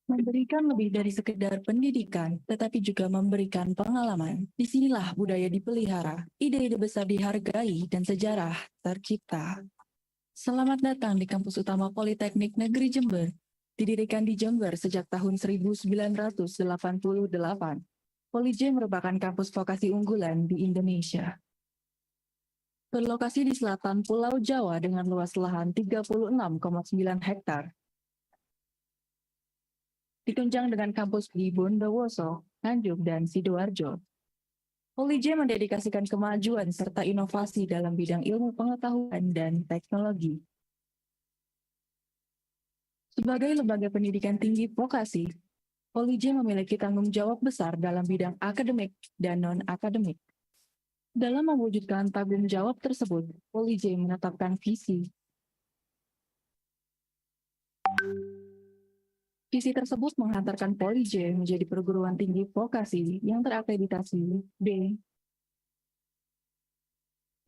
Memberikan lebih dari sekedar pendidikan, tetapi juga memberikan pengalaman. Disinilah budaya dipelihara, ide-ide besar dihargai, dan sejarah tercipta. Selamat datang di kampus utama Politeknik Negeri Jember. Didirikan di Jember sejak tahun 1988. Polijem merupakan kampus vokasi unggulan di Indonesia. Berlokasi di selatan Pulau Jawa dengan luas lahan 36,9 hektar. Ditunjang dengan kampus di Bondowoso, Nganjuk, dan Sidoarjo. Polijem mendedikasikan kemajuan serta inovasi dalam bidang ilmu pengetahuan dan teknologi. Sebagai lembaga pendidikan tinggi vokasi, Polijem memiliki tanggung jawab besar dalam bidang akademik dan non-akademik. Dalam mewujudkan tanggung jawab tersebut, Polijem menetapkan visi. Visi tersebut menghantarkan Polijem menjadi perguruan tinggi vokasi yang terakreditasi B.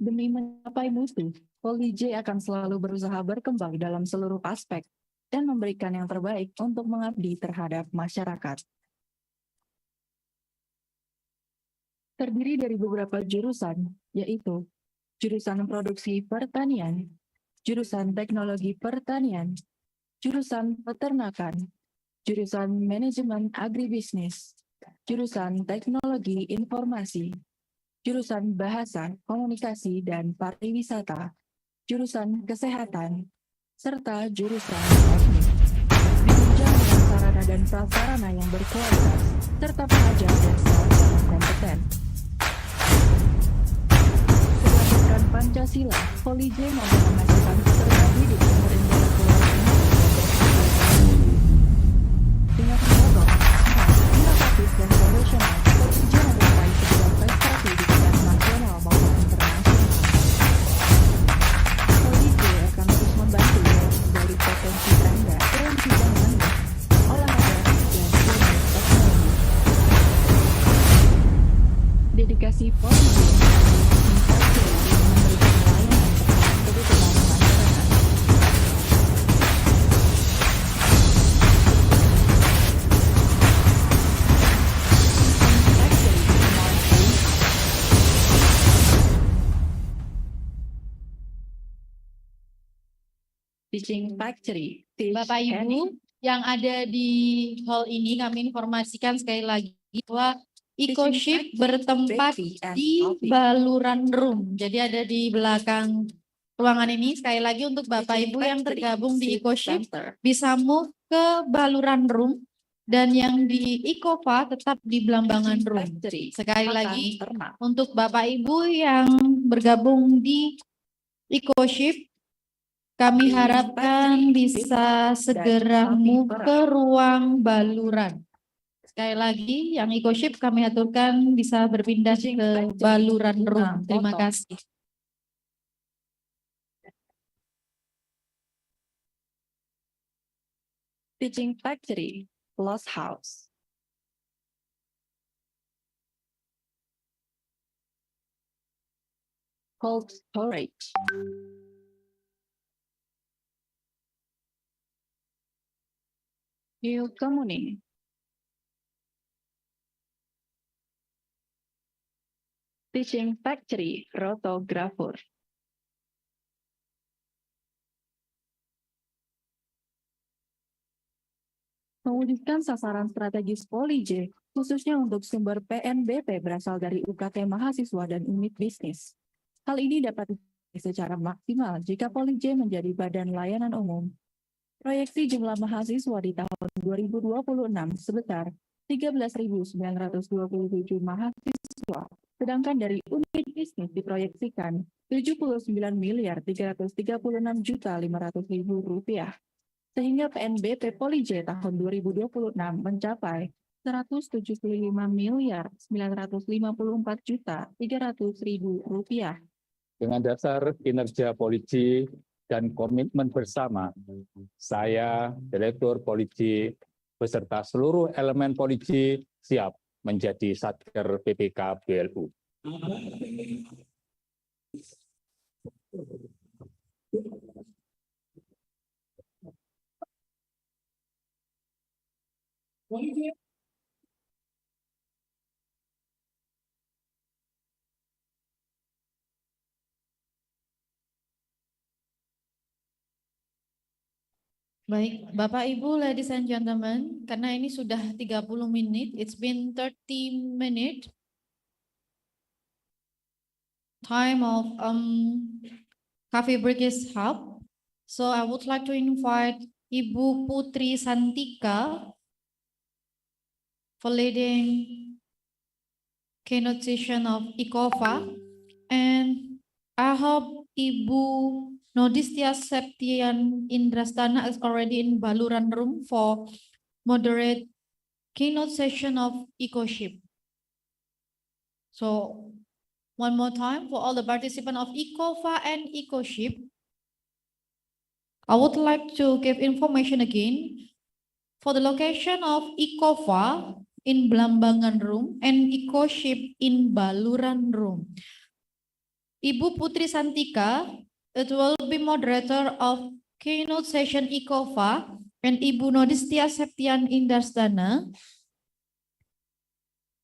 Demi mencapai mutu, Polijem akan selalu berusaha berkembang dalam seluruh aspek dan memberikan yang terbaik untuk mengabdi terhadap masyarakat. Terdiri dari beberapa jurusan, yaitu jurusan produksi pertanian, jurusan teknologi pertanian, jurusan peternakan, jurusan manajemen agribisnis, jurusan teknologi informasi, jurusan bahasa, komunikasi, dan pariwisata, jurusan kesehatan, serta jurusan teknik. Ditunjang dengan sarana dan prasarana yang berkualitas, serta pengajar dan staff yang kompeten. Berdasarkan Pancasila, Polijem mampu menghasilkan peserta didik yang berintelektual dengan motto inovatif dan profesional. Polijem meraih sebuah prestasi di tingkat nasional maupun internasional. Polijem akan terus membantu dari potensi Anda, potensi Anda, olahraga, dan ilmu teknologi. Dedikasi Polijem memberikan layanan tepat kebutuhan masyarakat. Teaching Factory. Bapak Ibu yang ada di hall ini, kami informasikan sekali lagi bahwa ICoSHIP bertempat di Baluran Room. Jadi ada di belakang ruangan ini. Sekali lagi untuk Bapak Ibu yang tergabung di ICoSHIP bisa move ke Baluran Room, dan yang di ICOVA tetap di Belambangan Room. Sekali lagi untuk Bapak Ibu yang bergabung di ICoSHIP, kami harapkan bisa segera move ke ruang Baluran. Sekali lagi, yang ICoSHIP kami aturkan bisa berpindah ke Baluran Room. Terima kasih. Teaching Factory, Lost House. Cold Storage. New Community. Teaching Factory, Rotographer. Mewujudkan sasaran strategis Polijem, khususnya untuk sumber PNBP berasal dari UKT mahasiswa dan unit bisnis. Hal ini dapat dicapai secara maksimal jika Polijem menjadi badan layanan umum. Proyeksi jumlah mahasiswa di tahun 2026 sebesar 13.927 mahasiswa, sedangkan dari unit bisnis diproyeksikan 79.336.500.000 rupiah. Sehingga PNBP Polijem tahun 2026 mencapai 175.954.300.000 rupiah. Dengan dasar kinerja Polijem dan komitmen bersama, saya, Direktur Polijem, beserta seluruh elemen Polijem siap menjadi Satker PPK BLU. Baik, Bapak Ibu, ladies and gentlemen, karena ini sudah 30 menit, it's been 30 minutes time of coffee break is up. So I would like to invite Ibu Putri Santika for leading keynote session of ICOFA, and I hope Ibu Nodistia Septian Indrastana is already in Baluran room for moderate keynote session of ICoSHIP. So one more time for all the participants of ICOFA and ICoSHIP, I would like to give information again for the location of ICOFA in Blambangan room and ICoSHIP in Baluran room. Ibu Putri Santika, it will be moderator of keynote session ICOFA, and Ibu Nodistia Septian Indrastana,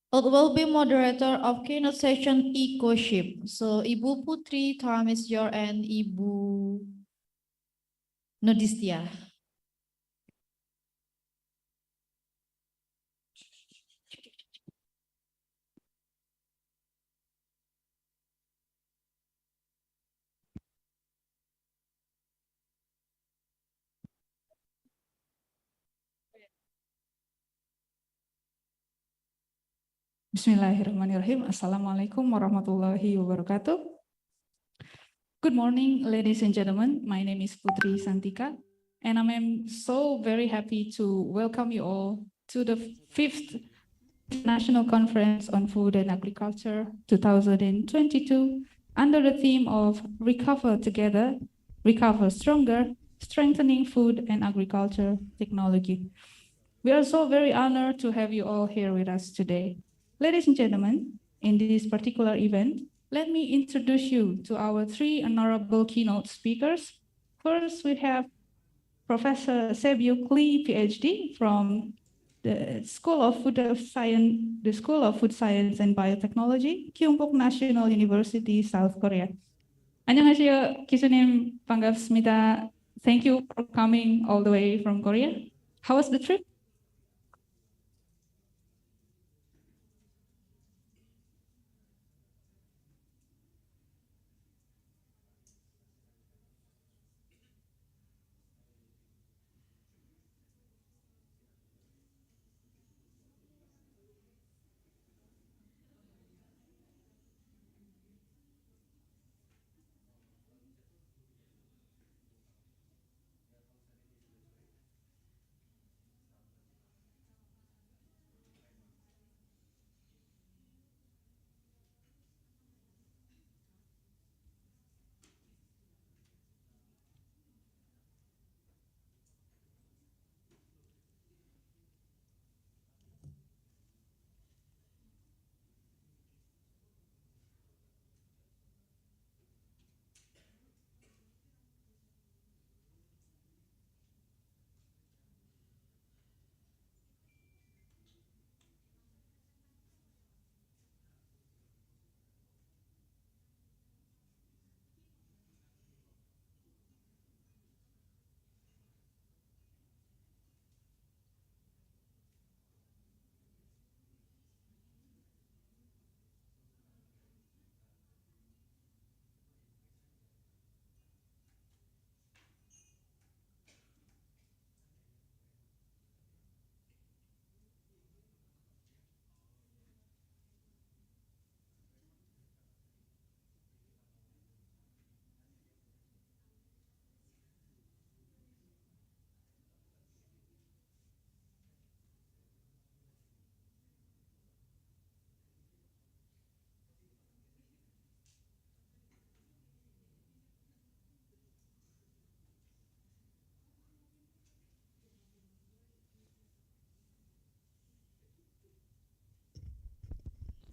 it will be moderator of keynote session ICoSHIP. So Ibu Putri, time is your end. Ibu Nodistia. Bismillahirrahmanirrahim. Assalamualaikum warahmatullahi wabarakatuh. Good morning, ladies and gentlemen. My name is Putri Santika, and I am so very happy to welcome you all to the 5th National Conference on Food and Agriculture 2022 under the theme of Recover Together, Recover Stronger, Strengthening Food and Agriculture Technology. We are so very honored to have you all here with us today. Ladies and gentlemen, in this particular event, let me introduce you to our 3 honorable keynote speakers. First, we have Professor Sebio Klee, PhD, from the School of Food Science and Biotechnology, Kyungpook National University, South Korea. 안녕하세요, 교수님 반갑습니다. Thank you for coming all the way from Korea. How was the trip?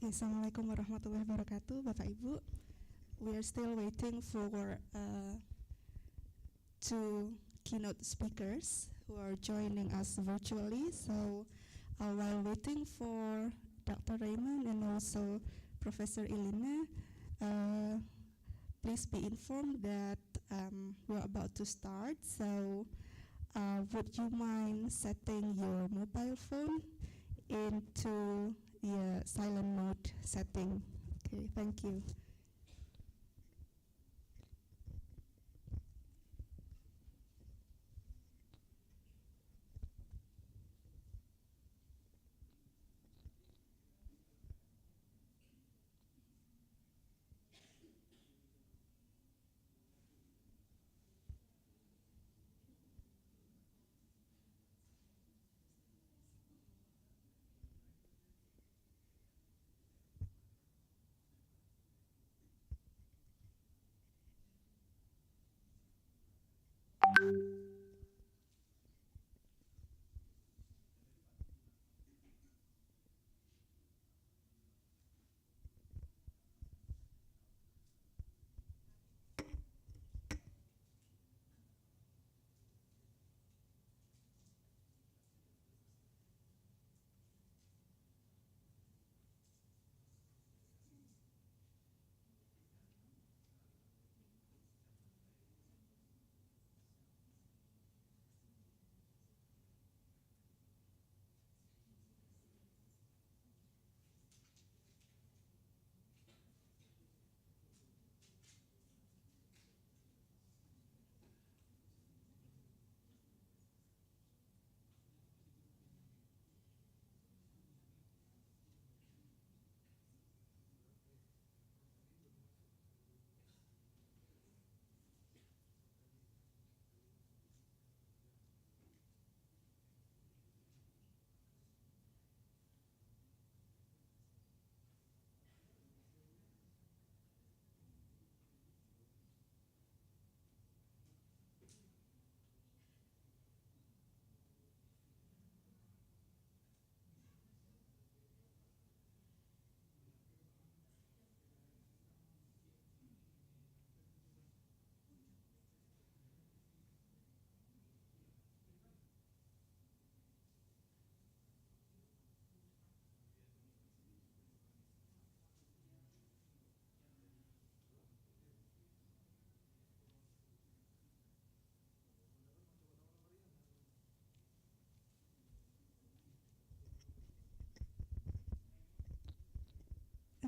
Assalamualaikum warahmatullahi wabarakatuh, Bapak Ibu. We are still waiting for 2 keynote speakers who are joining us virtually. So While waiting for Dr. Raymond and also Professor Elena, please be informed that we're about to start. So would you mind setting your mobile phone into the silent mode setting? Okay, thank you.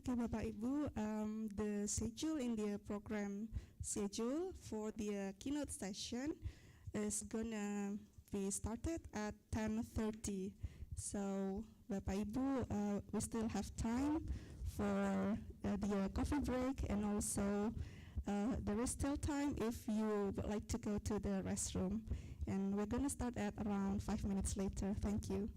Okay, Bapak Ibu, the schedule in the program schedule for the keynote session is gonna be started at 10:30. So, Bapak Ibu, we still have time for the coffee break, and also there is still time if you would like to go to the restroom. And we're gonna start at around 5 minutes later. Thank you.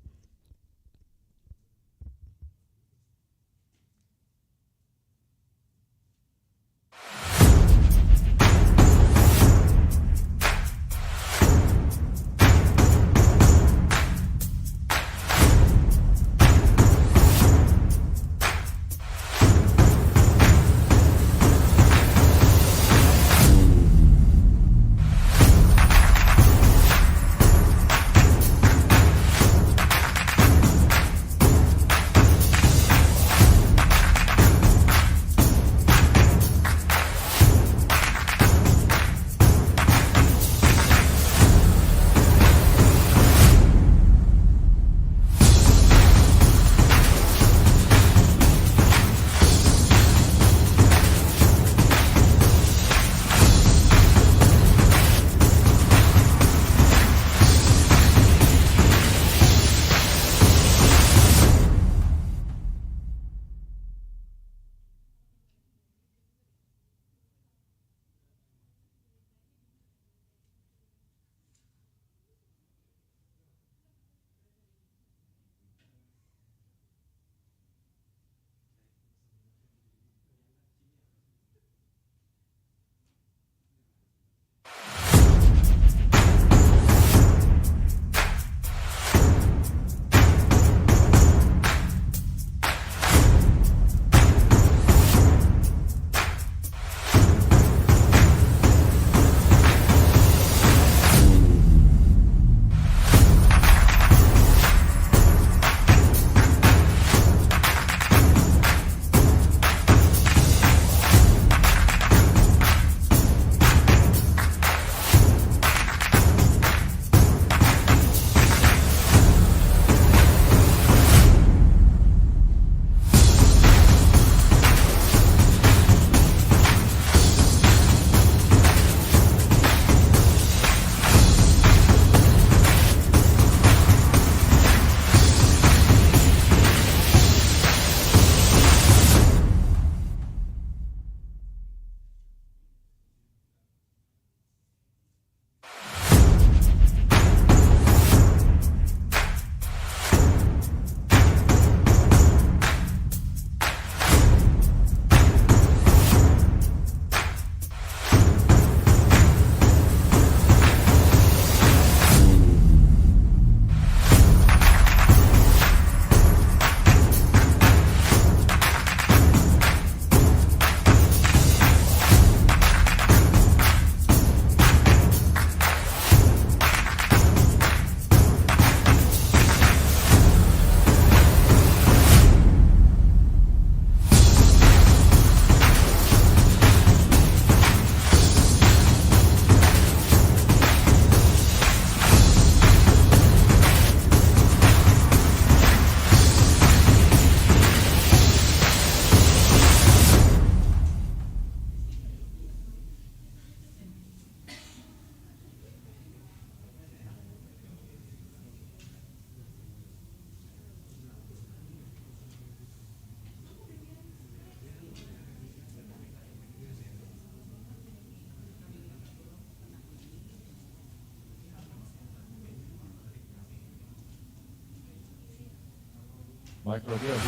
microbial.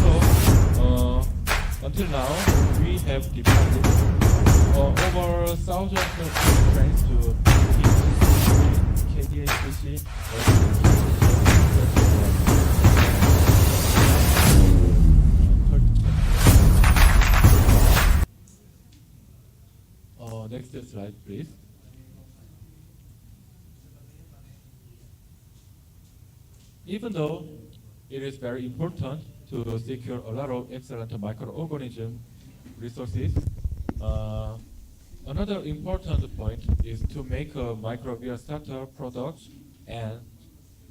So until now, we have deployed over thousands of trains to KDHPC. Next slide, please. Even though it is very important to secure a lot of excellent microorganism resources, another important point is to make a microbial starter product and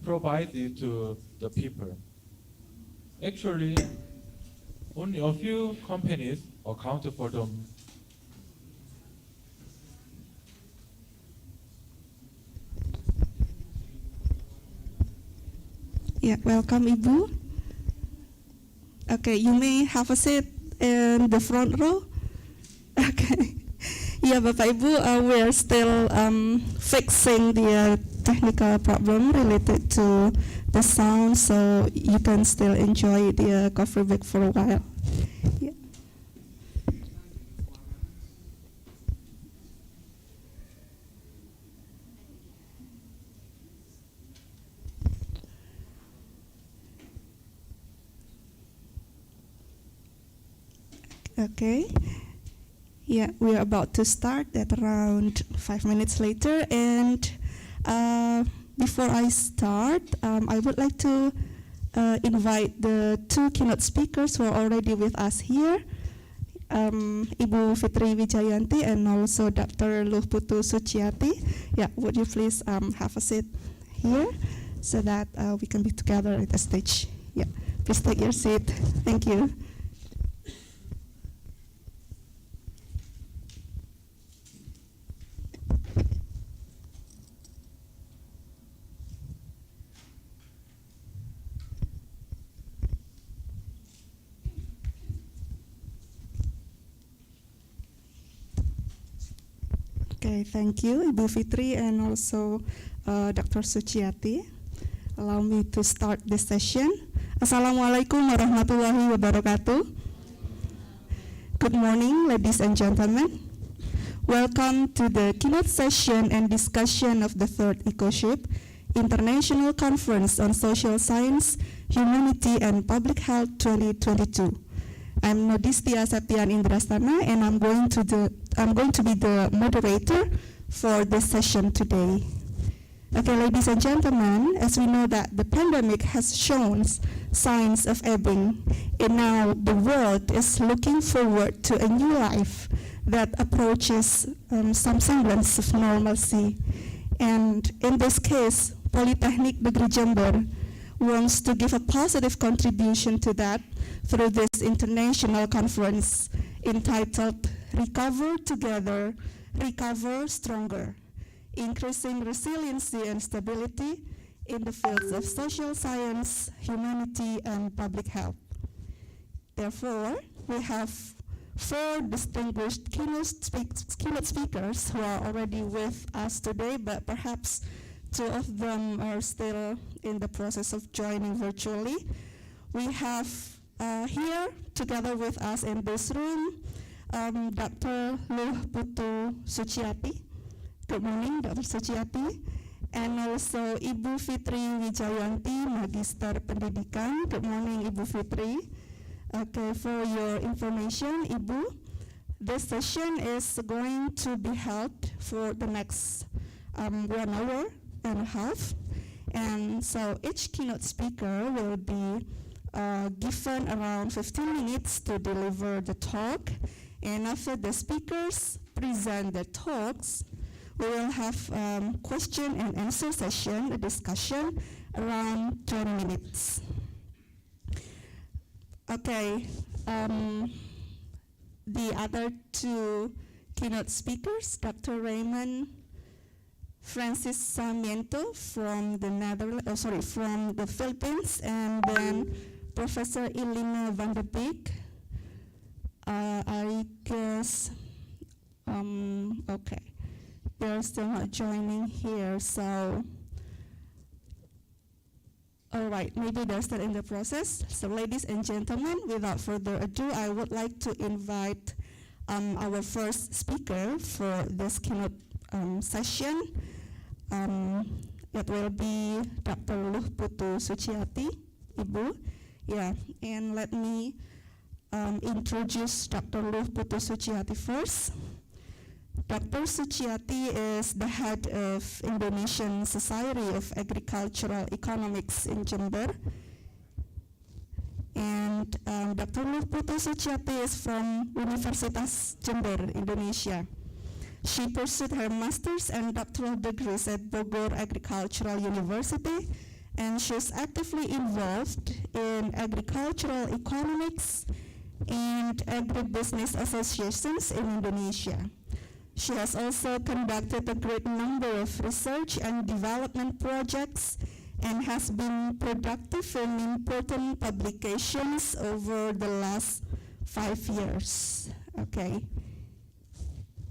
provide it to the people. Actually, only a few companies account for the Yeah, welcome Ibu. Okay, you may have a seat in the front row. Okay. Yeah, Bapak Ibu, we are still fixing the technical problem related to the sound, so you can still enjoy the coffee break for a while. Yeah. Okay. Yeah, we are about to start at around 5 minutes later. And before I start, I would like to invite the two keynote speakers who are already with us here, Ibu Fitri Wijayanti and also Dr. Luhputu Suciati. Yeah, would you please have a seat here so that we can be together at the stage. Yeah, please take your seat. Thank you. Okay, thank you, Ibu Fitri and also Dr. Suciati. Allow me to start this session. Assalamualaikum warahmatullahi wabarakatuh. Good morning, ladies and gentlemen. Welcome to the keynote session and discussion of the third ICoSHIP, International Conference on Social Science, Humanity and Public Health 2022. I'm Nodistia Satyan Indrastana, and I'm going to be the moderator for this session today. Okay, ladies and gentlemen, as we know that the pandemic has shown signs of ebbing, and now the world is looking forward to a new life that approaches some semblance of normalcy. And in this case, Politeknik Negeri Jember wants to give a positive contribution to that through this international conference entitled Recover Together, Recover Stronger, Increasing Resiliency and Stability in the Fields of Social Science, Humanity, and Public Health. Therefore, we have 4 distinguished keynote speakers who are already with us today, but perhaps 2 of them are still in the process of joining virtually. We have here, together with us in this room, Dr. Luhputu Suciati. Good morning, Dr. Suciati. And also Ibu Fitri Wijayanti, Magister Pendidikan. Good morning, Ibu Fitri. Okay, for your information, Ibu, this session is going to be held for the next 1 hour and a half. And so each keynote speaker will be given around 15 minutes to deliver the talk. And after the speakers present the talks, we will have question and answer session, a discussion around 20 minutes. Okay, the other 2 keynote speakers, Dr. Raymond Francis Sarmiento from the from the Philippines, and then Professor Elena van der Beek. I guess, okay, they're still not joining here, so, All right, maybe they're still in the process. So ladies and gentlemen, without further ado, I would like to invite our first speaker for this keynote session. It will be Dr. Luh Putu Suciati, Ibu. Yeah, and let me introduce Dr. Luh Putu Suciati first. Dr. Suciati is the head of Indonesian Society of Agricultural Economics in Jember. And Dr. Luh Putu Suciati is from Universitas Jember, Indonesia. She pursued her master's and doctoral degrees at Bogor Agricultural University, and she's actively involved in agricultural economics and agribusiness associations in Indonesia. She has also conducted a great number of research and development projects and has been productive in important publications over the last 5 years. Okay.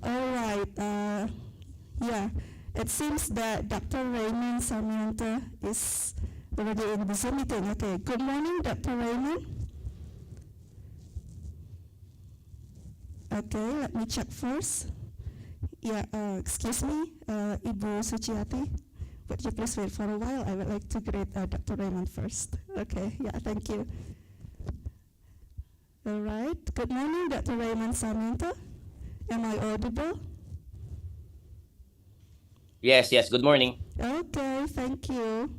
All right. Yeah, it seems that Dr. Raymond Sarmiento is already in the Zoom meeting. Okay. Good morning, Dr. Raymond. Okay, let me check first. Yeah, excuse me, Ibu Suciati. Would you please wait for a while? I would like to greet Dr. Raymond first. Okay, yeah, thank you. All right, good morning, Dr. Raymond Sarmiento. Am I audible? Yes, good morning. Okay, thank you.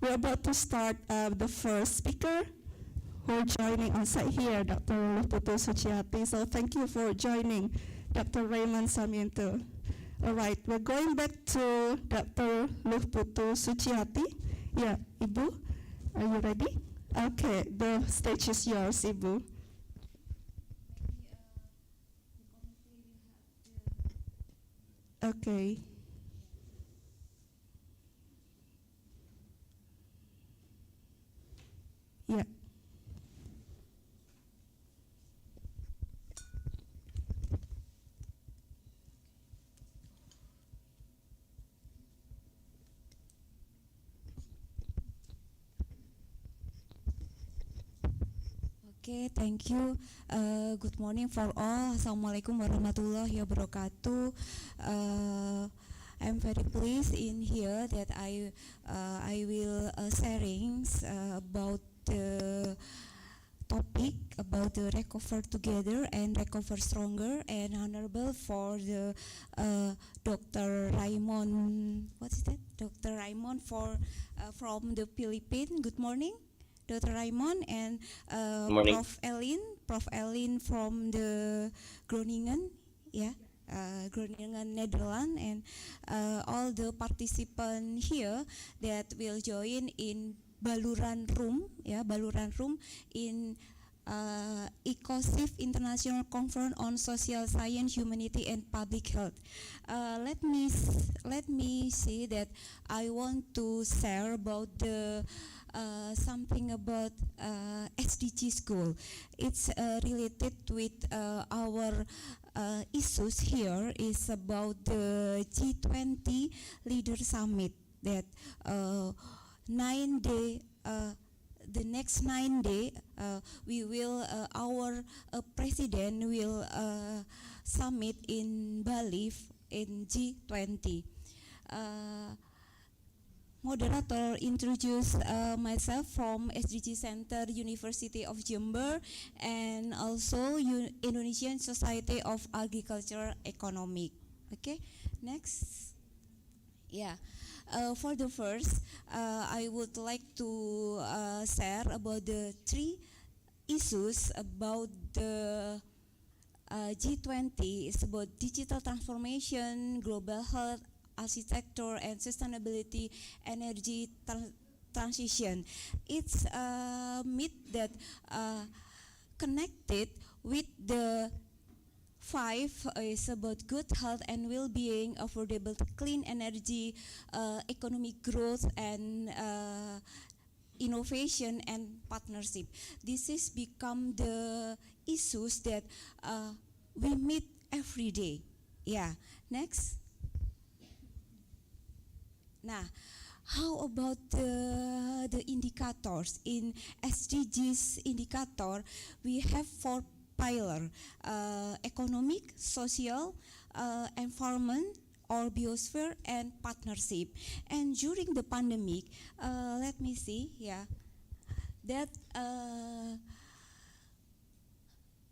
We're about to start the first speaker who are joining on site here, Dr. Luh Putu Suciati. So thank you for joining, Dr. Raymond Sarmiento. All right, we're going back to Dr. Luh Putu Suciati. Yeah, Ibu, are you ready? Okay, the stage is yours, Ibu. Okay. Yeah. Okay, thank you. Good morning for all. Assalamualaikum warahmatullahi wabarakatuh. I'm very pleased in here that I will sharing about the topic about the recover together and recover stronger, and honorable for the Dr. Raymond. What's that? Dr. Raymond for from the Philippines. Good morning, Dr. Raymond, and Prof. Ellen from the Groningen, yeah, Groningen, Netherlands, and all the participants here that will join in Baluran Room, yeah, Baluran Room in ICoSHIP International Conference on Social Science, Humanity, and Public Health. Let me say that I want to share about the something about SDG goal. It's related with our issues here is about the G20 Leader Summit that 9 day. The next 9 day, we will our president will summit in Bali in G20. Moderator introduce myself from SDG Center, University of Jember, and also Indonesian Society of Agricultural Economic. Okay, next. Yeah. For the first, I would like to share about the 3 issues about the G20. It's about digital transformation, global health, architecture, and sustainability, energy transition. It's a myth that connected with the 5 is about good health and well-being, affordable clean energy, economic growth, and innovation and partnership. This is become the issues that we meet every day. Yeah. Next. Nah, how about the the indicators in SDGs indicator, we have 4 pillars: economic, social, environment, or biosphere, and partnership. And during the pandemic, let me see, that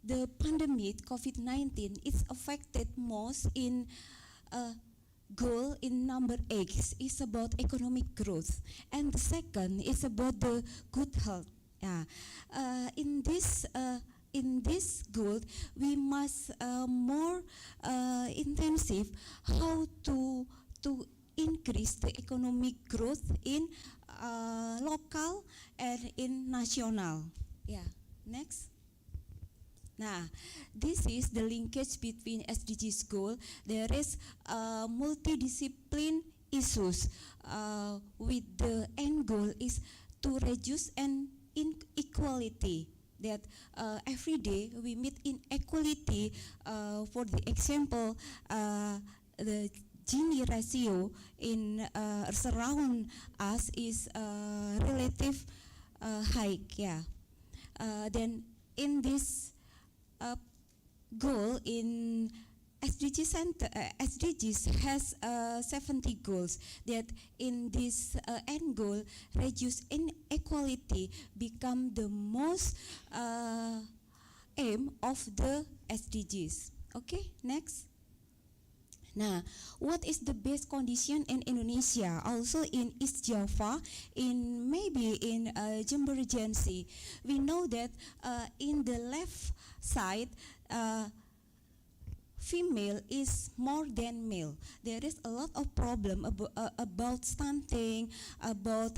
the pandemic COVID-19 is affected most in goal in number 8 is about economic growth, and the second is about the good health. In this goal, we must more intensive how to increase the economic growth in local and in national. Next. Now, this is the linkage between SDGs goal. There is multidiscipline issues with the end goal is to reduce an inequality. That every day we meet inequality. For the example, the Gini ratio in surround us is relative high. Then in this goal in SDGs has 70 goals. That in this end goal, reduce inequality become the most aim of the SDGs. Okay, next. Now, what is the best condition in Indonesia? Also in East Java, maybe in Jember Regency, we know that in the left side, female is more than male. There is a lot of problem about stunting, about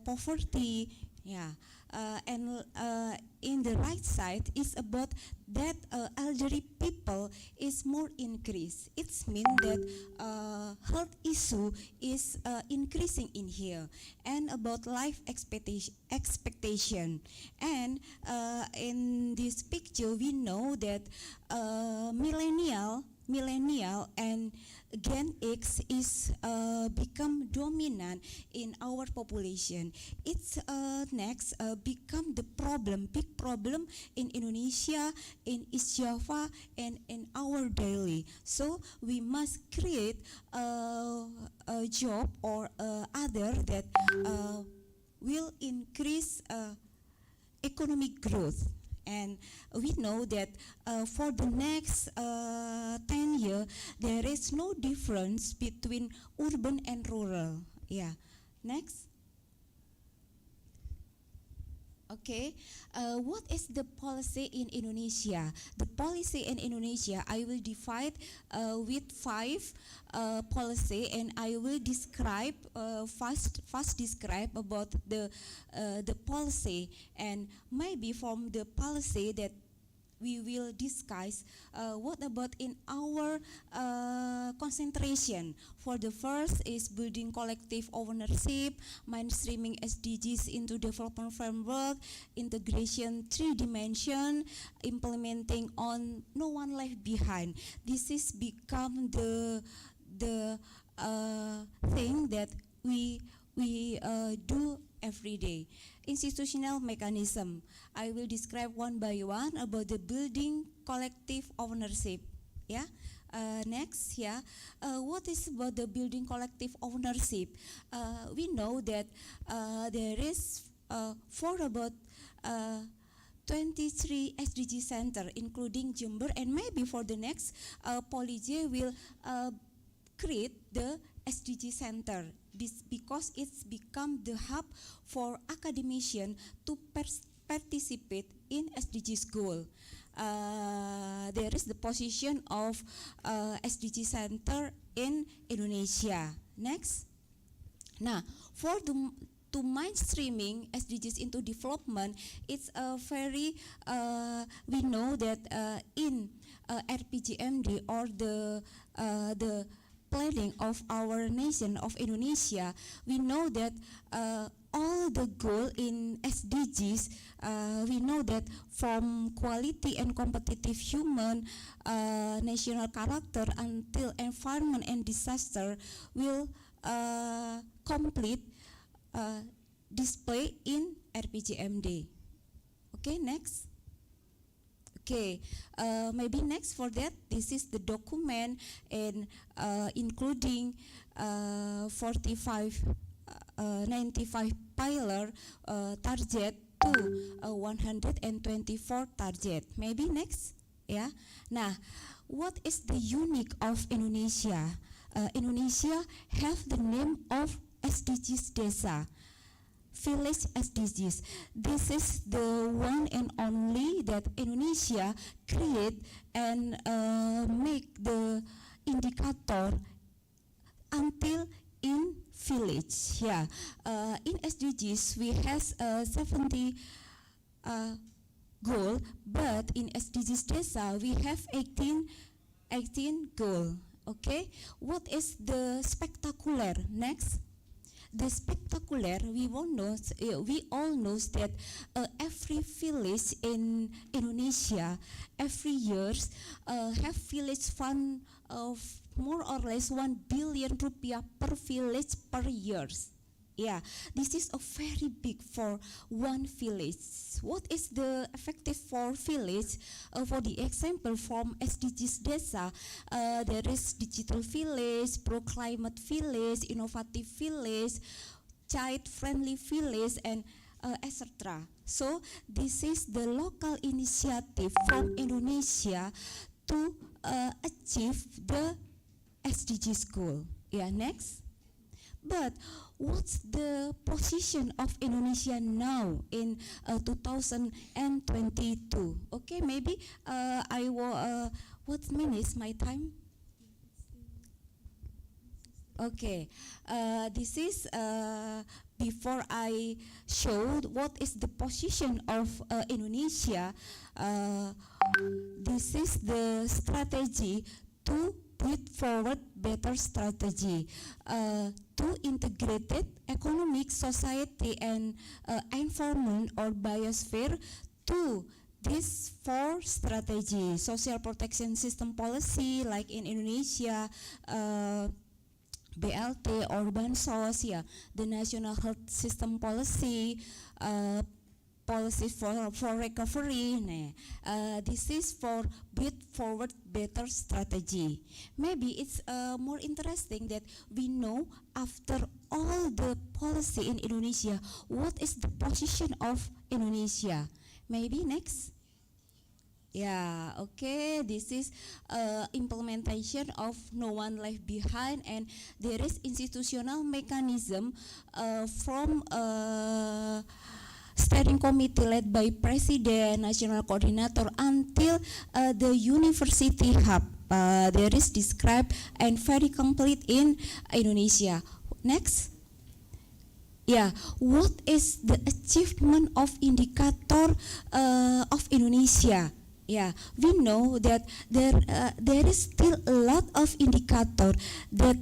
poverty, and in the right side is about that elderly people is more increased. It means that health issue is increasing in here, and about life expectation. And in this picture, we know that millennial and Gen X is become dominant in our population. It's next become the big problem in Indonesia, in East Java, and in our daily. So we must create a job or other that will increase economic growth. And we know that for the next 10 years, there is no difference between urban and rural. Next. Okay, what is the policy in Indonesia? The policy in Indonesia, I will divide with 5 policy, and I will describe first describe about the policy, and maybe from the policy that we will discuss what about in our concentration. For the first is building collective ownership, mainstreaming SDGs into development framework, integration 3 dimension, implementing on no one left behind. This is become the thing that we do every day. Institutional mechanism. I will describe one by one about the building collective ownership. Next, what is about the building collective ownership? We know that there is for about 23 SDG center, including Jember, and maybe for the next, Politeknik will create the SDG center because it's become the hub for academicians to participate in SDGs goal. There is the position of SDG center in Indonesia. Next. Now, for to mainstreaming SDGs into development, it's a very we know that in RPJMD or the planning of our nation of Indonesia, we know that all the goal in SDGs, we know that from quality and competitive human national character until environment and disaster will complete display in RPJMD. Okay, next. Okay, maybe next for that, this is the document and including 95 pillar target to 124 target. Maybe next, yeah. Nah, what is the unique of Indonesia? Indonesia have the name of SDGs Desa. Village SDGs. This is the one and only that Indonesia create and make the indicator until in village. Yeah, in SDGs we has 70 goal, but in SDGs Desa we have 18 goal. Okay, what is the spectacular next? The spectacular, we all know that every village in Indonesia every years have village fund of more or less 1 billion rupiah per village per years. Yeah, this is a very big for one village. What is the effective for village? For the example from SDGs Desa, there is digital village, pro-climate village, innovative village, child-friendly village, and etc. So this is the local initiative from Indonesia to achieve the SDGs goal. Yeah, next. But what's the position of Indonesia now in 2022? Okay, maybe I will. What minutes my time? Okay, this is before I showed what is the position of Indonesia. This is the strategy to put forward better strategy to integrated economic, society, and environment or biosphere to this 4 strategy: social protection system policy, like in Indonesia, BLT or Bansos, yeah, the national health system policy, policy for recovery. This is for build forward better strategy. Maybe it's more interesting that we know after all the policy in Indonesia, what is the position of Indonesia? Maybe next. Yeah, okay, this is implementation of No One Left Behind, and there is institutional mechanism from steering committee led by President, National Coordinator, until the university hub. There is described and very complete in Indonesia. Next. Yeah, what is the achievement of indicator of Indonesia? Yeah, we know that there is still a lot of indicator that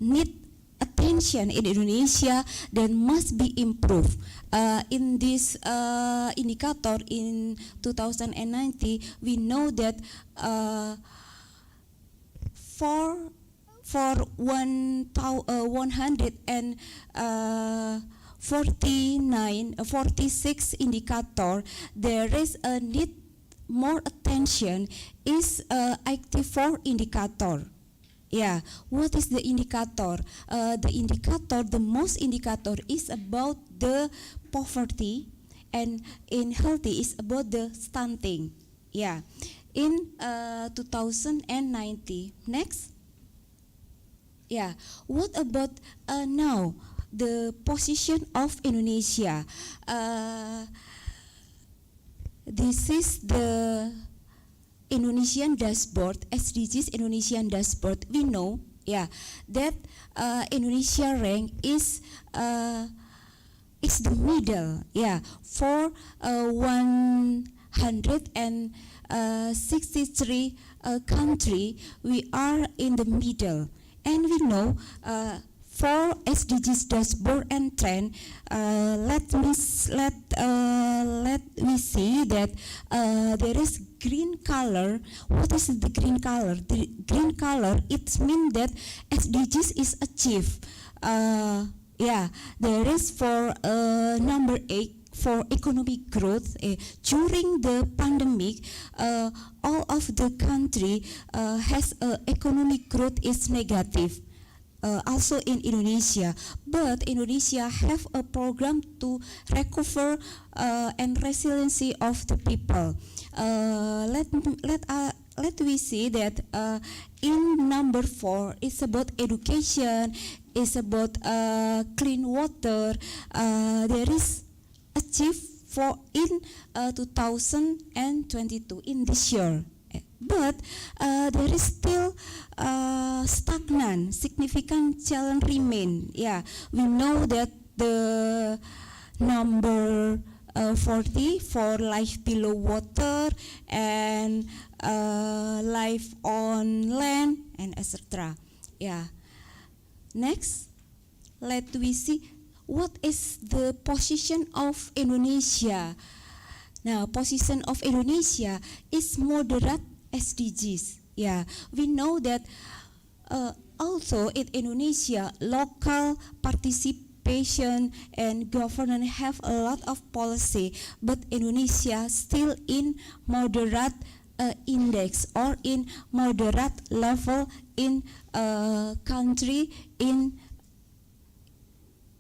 need attention in Indonesia, that must be improved. In this indicator in 2090, we know that for 146 indicator, there is a need more attention is active for indicator. Yeah, what is the indicator? The most indicator is about the poverty, and in healthy is about the stunting. Yeah, in 2090. Next. Yeah, what about now the position of Indonesia? This is the Indonesian dashboard, SDGs Indonesian dashboard. We know, yeah, that Indonesia rank is the middle, yeah, for 163 country. We are in the middle, and we know for SDGs dashboard and trend. Let me see that there is green color. What is the green color? The green color, it means that SDGs is achieved. Yeah, there is for number 8 for economic growth. During the pandemic, all of the country has economic growth is negative. Also in Indonesia, but Indonesia have a program to recover and resiliency of the people. Let we see that in number 4 it's about education, it's about clean water. There is achieved for in 2022 in this year. But there is still stagnant, significant challenge remain. Yeah, we know that the number 40 for life below water and life on land and etc. Yeah. Next, let we see what is the position of Indonesia. Now, position of Indonesia is moderate SDGs. Yeah, we know that also in Indonesia, local participation and governance have a lot of policy, but Indonesia still in moderate index or in moderate level in country in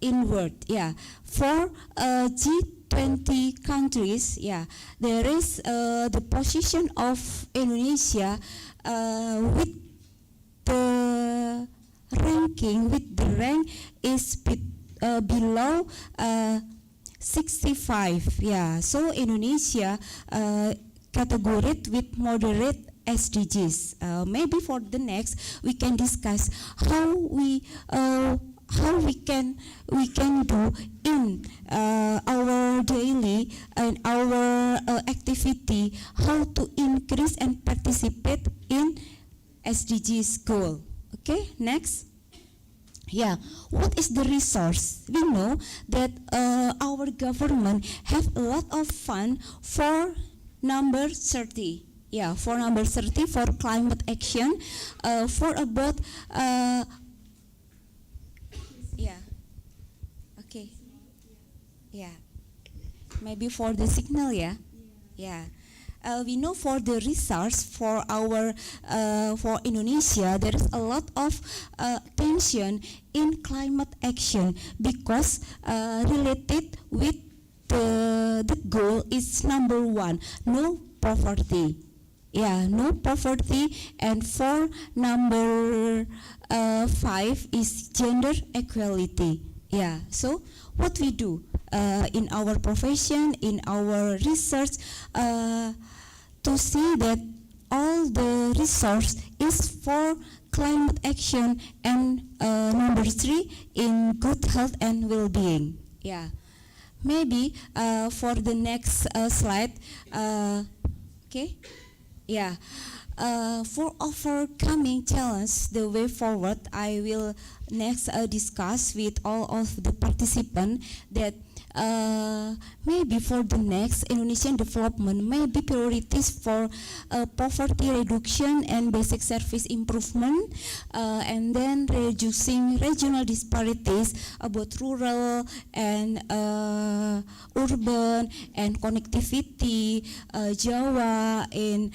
inward. Yeah, for G20 countries, yeah, there is the position of Indonesia with the ranking, with the rank is below 65. Yeah, so Indonesia categorized with moderate SDGs. Maybe for the next we can discuss how we can do in our daily and our activity, how to increase and participate in SDGs goal. Okay, next. Yeah, what is the resource? We know that our government have a lot of fund for number 30. Yeah, for number 30 for climate action, for about yeah. Okay. Yeah. Maybe for the signal, yeah. Yeah. We know for the resource for our for Indonesia, there is a lot of tension in climate action because related with the goal is number 1, no poverty. Yeah, no poverty, and for number 5 is gender equality. Yeah, so what we do in our profession, in our research, to see that all the resource is for climate action and number 3 in good health and well-being. Yeah, maybe for the next slide. Okay. Yeah, for overcoming challenge, the way forward, I will next discuss with all of the participants that maybe for the next Indonesian development, maybe priorities for poverty reduction and basic service improvement, and then reducing regional disparities about rural and urban and connectivity, Jawa in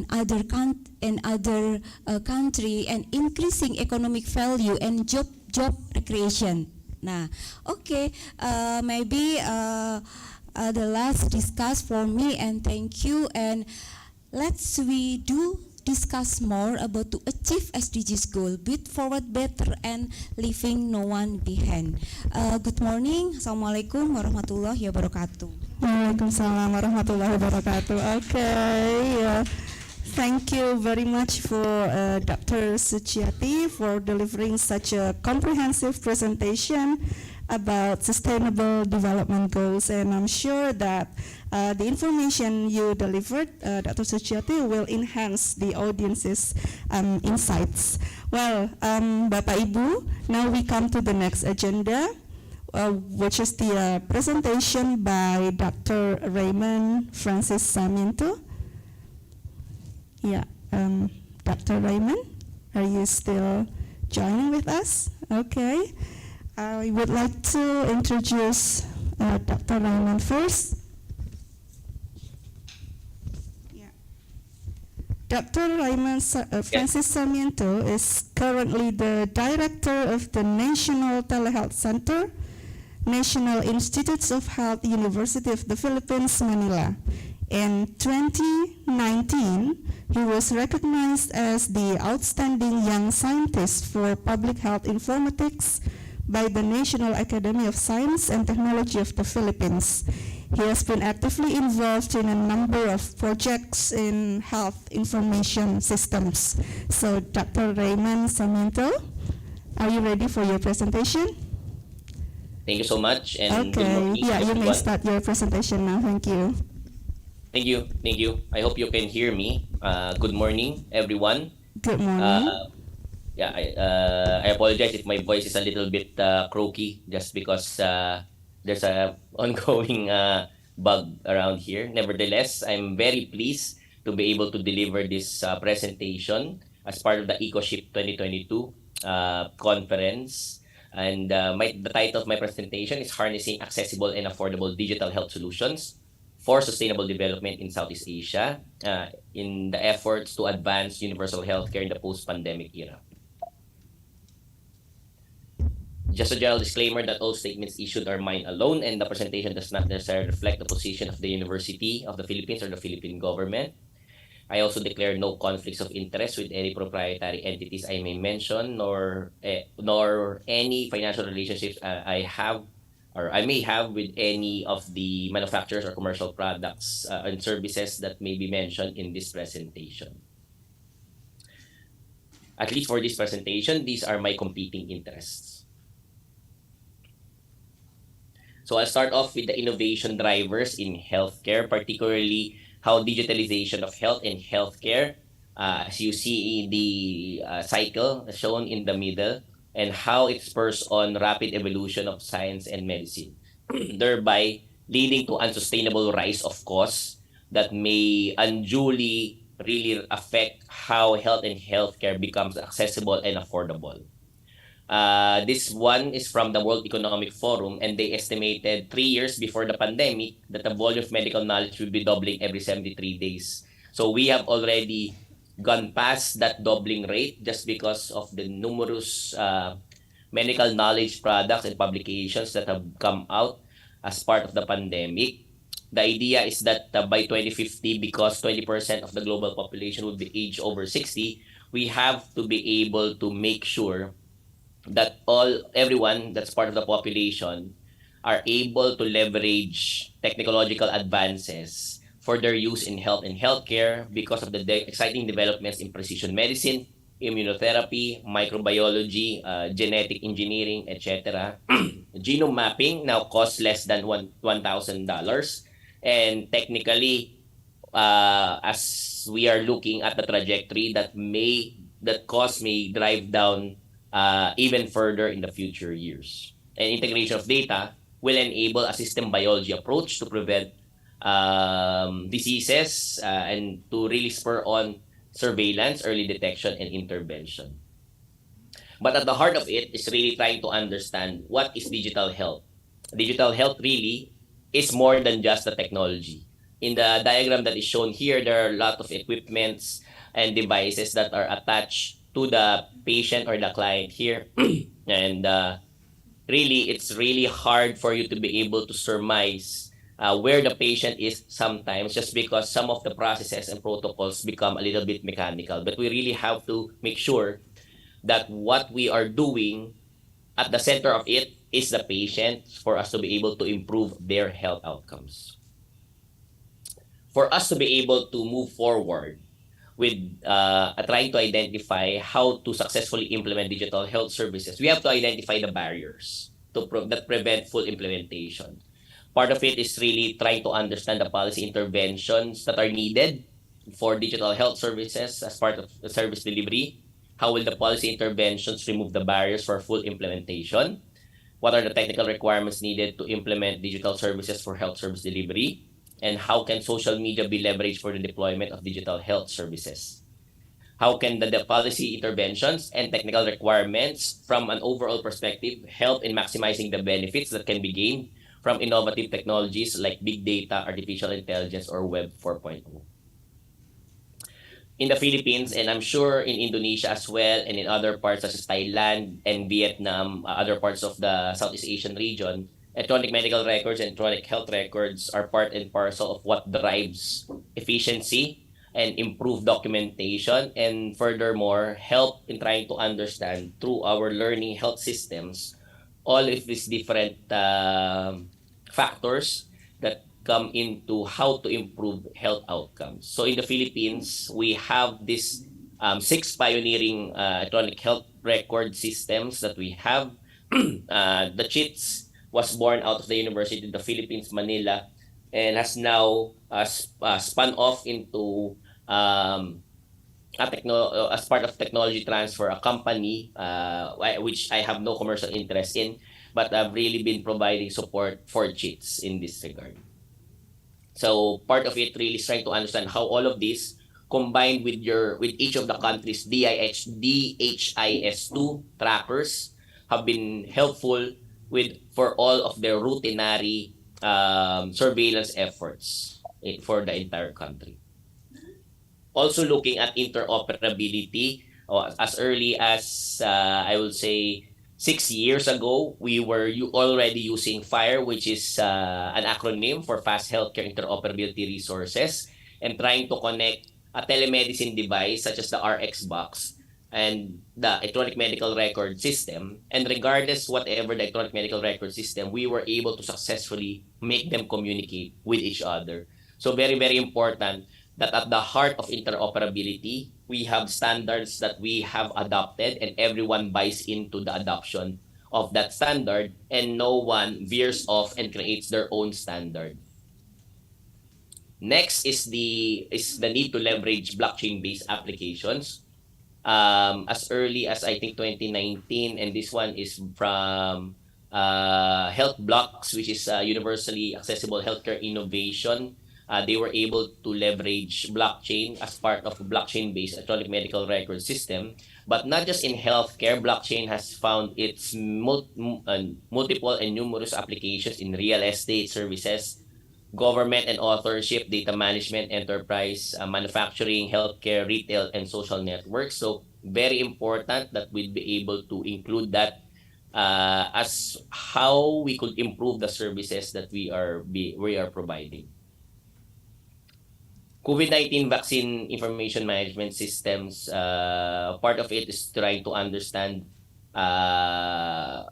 other country, and increasing economic value and job creation. Nah, okay, maybe the last discuss for me, and thank you, and we discuss more about to achieve SDGs goal, build forward better and leaving no one behind. Good morning, Assalamualaikum warahmatullahi wabarakatuh. Waalaikumsalam warahmatullahi wabarakatuh. Okay, thank you very much for Dr. Suciati for delivering such a comprehensive presentation about sustainable development goals, and I'm sure that the information you delivered, Dr. Suciati, will enhance the audience's insights. Well, Bapak Ibu, now we come to the next agenda, which is the presentation by Dr. Raymond Francis Sarmiento. Yeah, Dr. Raymond, are you still joining with us? Okay. I would like to introduce Dr. Raymond first. Yeah. Dr. Raymond Francis Sarmiento is currently the director of the National Telehealth Center, National Institutes of Health, University of the Philippines, Manila. In 2019, he was recognized as the Outstanding Young Scientist for Public Health Informatics by the National Academy of Science and Technology of the Philippines. He has been actively involved in a number of projects in health information systems. So, Dr. Raymond Sarmiento, are you ready for your presentation? Thank you so much. And good Okay, morning, yeah, you may everyone. start your presentation now. Thank you. Thank you. Thank you. I hope you can hear me. Good morning, everyone. Good morning. Yeah, I apologize if my voice is a little bit croaky, just because there's a ongoing bug around here. Nevertheless, I'm very pleased to be able to deliver this presentation as part of the ICoSHIP 2022 conference. And the title of my presentation is Harnessing Accessible and Affordable Digital Health Solutions for Sustainable Development in Southeast Asia in the efforts to advance universal healthcare in the post-pandemic era. Just a general disclaimer that all statements issued are mine alone, and the presentation does not necessarily reflect the position of the University of the Philippines or the Philippine government. I also declare no conflicts of interest with any proprietary entities I may mention, nor any financial relationships I have or I may have with any of the manufacturers or commercial products and services that may be mentioned in this presentation. At least for this presentation, these are my competing interests. So I'll start off with the innovation drivers in healthcare, particularly how digitalization of health and healthcare, as you see in the cycle shown in the middle, and how it spurs on rapid evolution of science and medicine, thereby leading to unsustainable rise of costs that may unduly really affect how health and healthcare becomes accessible and affordable. This one is from the World Economic Forum, and they estimated 3 years before the pandemic that the volume of medical knowledge will be doubling every 73 days. So we have already gone past that doubling rate just because of the numerous medical knowledge products and publications that have come out as part of the pandemic. The idea is that by 2050, because 20% of the global population will be aged over 60, we have to be able to make sure that everyone that's part of the population are able to leverage technological advances for their use in health and healthcare because of the exciting developments in precision medicine, immunotherapy, microbiology, genetic engineering, etc. Genome mapping now costs less than $1,000, and technically, as we are looking at the trajectory, that cost may drive down even further in the future years. And integration of data will enable a system biology approach to prevent diseases and to really spur on surveillance, early detection, and intervention. But at the heart of it is really trying to understand what is digital health. Digital health really is more than just the technology. In the diagram that is shown here, there are a lot of equipments and devices that are attached to the patient or the client here. And really, it's really hard for you to be able to surmise where the patient is sometimes, just because some of the processes and protocols become a little bit mechanical. But we really have to make sure that what we are doing at the center of it is the patient, for us to be able to improve their health outcomes. For us to be able to move forward with trying to identify how to successfully implement digital health services, we have to identify the barriers that prevent full implementation. Part of it is really trying to understand the policy interventions that are needed for digital health services as part of the service delivery. How will the policy interventions remove the barriers for full implementation? What are the technical requirements needed to implement digital services for health service delivery? And how can social media be leveraged for the deployment of digital health services? How can the policy interventions and technical requirements from an overall perspective help in maximizing the benefits that can be gained from innovative technologies like big data, artificial intelligence, or Web 4.0? In the Philippines, and I'm sure in Indonesia as well, and in other parts such as Thailand and Vietnam, other parts of the Southeast Asian region, electronic medical records and electronic health records are part and parcel of what drives efficiency and improve documentation, and furthermore help in trying to understand through our learning health systems all of these different factors that come into how to improve health outcomes. So in the Philippines, we have this 6 pioneering electronic health record systems that we have. The CHITS was born out of the University of the Philippines, Manila, and has now spun off into as part of technology transfer, a company which I have no commercial interest in, but I've really been providing support for CHITS in this regard. So part of it really is trying to understand how all of this combined with each of the countries' DHIS2 trackers have been helpful for all of their routinary surveillance efforts for the entire country. Also looking at interoperability, as early as I will say 6 years ago, we were already using FHIR, which is an acronym for Fast Healthcare Interoperability Resources, and trying to connect a telemedicine device such as the RX box and the electronic medical record system. And regardless whatever the electronic medical record system, we were able to successfully make them communicate with each other. So very, very important that at the heart of interoperability, we have standards that we have adopted and everyone buys into the adoption of that standard and no one veers off and creates their own standard. Next is the need to leverage blockchain-based applications. As early as I think 2019, and this one is from Health Blocks, which is universally accessible healthcare innovation. They were able to leverage blockchain as part of a blockchain-based electronic medical record system. But not just in healthcare, blockchain has found its multiple and numerous applications in real estate services, government and authorship, data management, enterprise, manufacturing, healthcare, retail, and social networks. So very important that we'll be able to include that as how we could improve the services that we are providing. COVID-19 vaccine information management systems, part of it is trying to understand how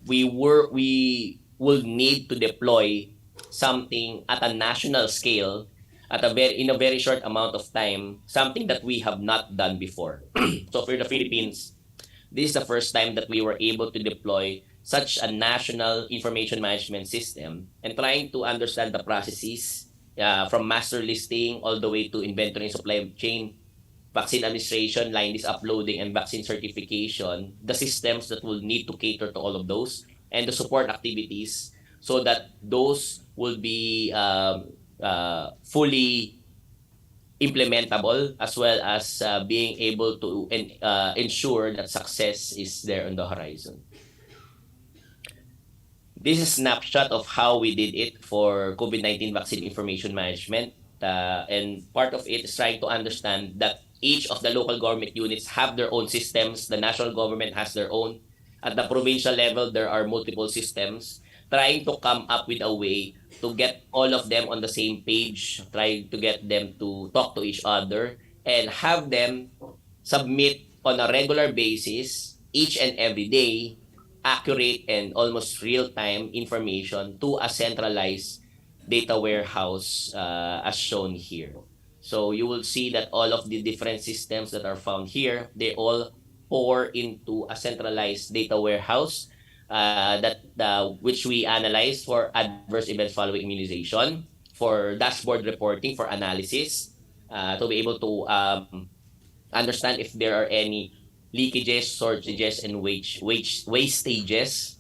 we will need to deploy something at a national scale in a very short amount of time, something that we have not done before. So for the Philippines, this is the first time that we were able to deploy such a national information management system and trying to understand the processes from master listing all the way to inventory and supply chain, vaccine administration, line list uploading, and vaccine certification, the systems that will need to cater to all of those, and the support activities so that those will be fully implementable, as well as being able to ensure that success is there on the horizon. This is a snapshot of how we did it for COVID-19 vaccine information management. And part of it is trying to understand that each of the local government units have their own systems. The national government has their own. At the provincial level, there are multiple systems. Trying to come up with a way to get all of them on the same page, trying to get them to talk to each other, and have them submit on a regular basis, each and every day, accurate and almost real-time information to a centralized data warehouse as shown here. So you will see that all of the different systems that are found here, they all pour into a centralized data warehouse which we analyze for adverse events following immunization, for dashboard reporting, for analysis, to be able to understand if there are any leakages, shortages, and wastages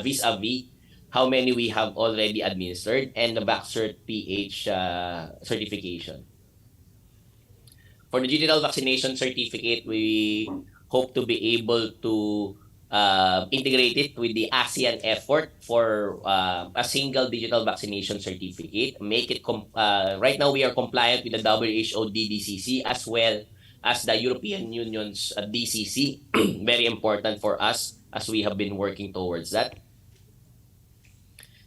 vis-a-vis how many we have already administered, and the BackCert PH certification. For the digital vaccination certificate, we hope to be able to integrate it with the ASEAN effort for a single digital vaccination certificate. Make it right now we are compliant with the WHO DDCC as well as the European Union's DCC. Very important for us as we have been working towards that.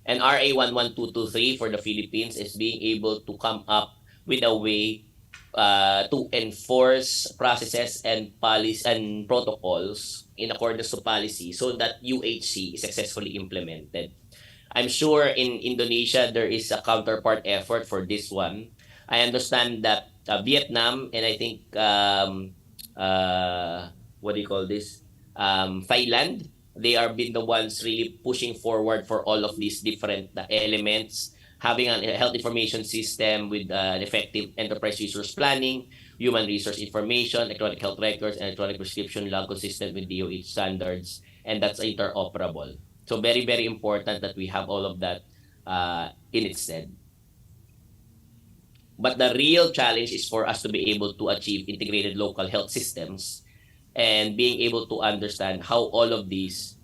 And RA 11223 for the Philippines is being able to come up with a way to enforce processes and policies and protocols in accordance to policy so that UHC is successfully implemented. I'm sure in Indonesia there is a counterpart effort for this one. I understand that Vietnam and I think what do you call this? Thailand, they are been the ones really pushing forward for all of these different elements, having a health information system with effective enterprise resource planning, human resource information, electronic health records, and electronic prescription log consistent with DOH standards, and that's interoperable. So very, very important that we have all of that in its stead. But the real challenge is for us to be able to achieve integrated local health systems and being able to understand how all of these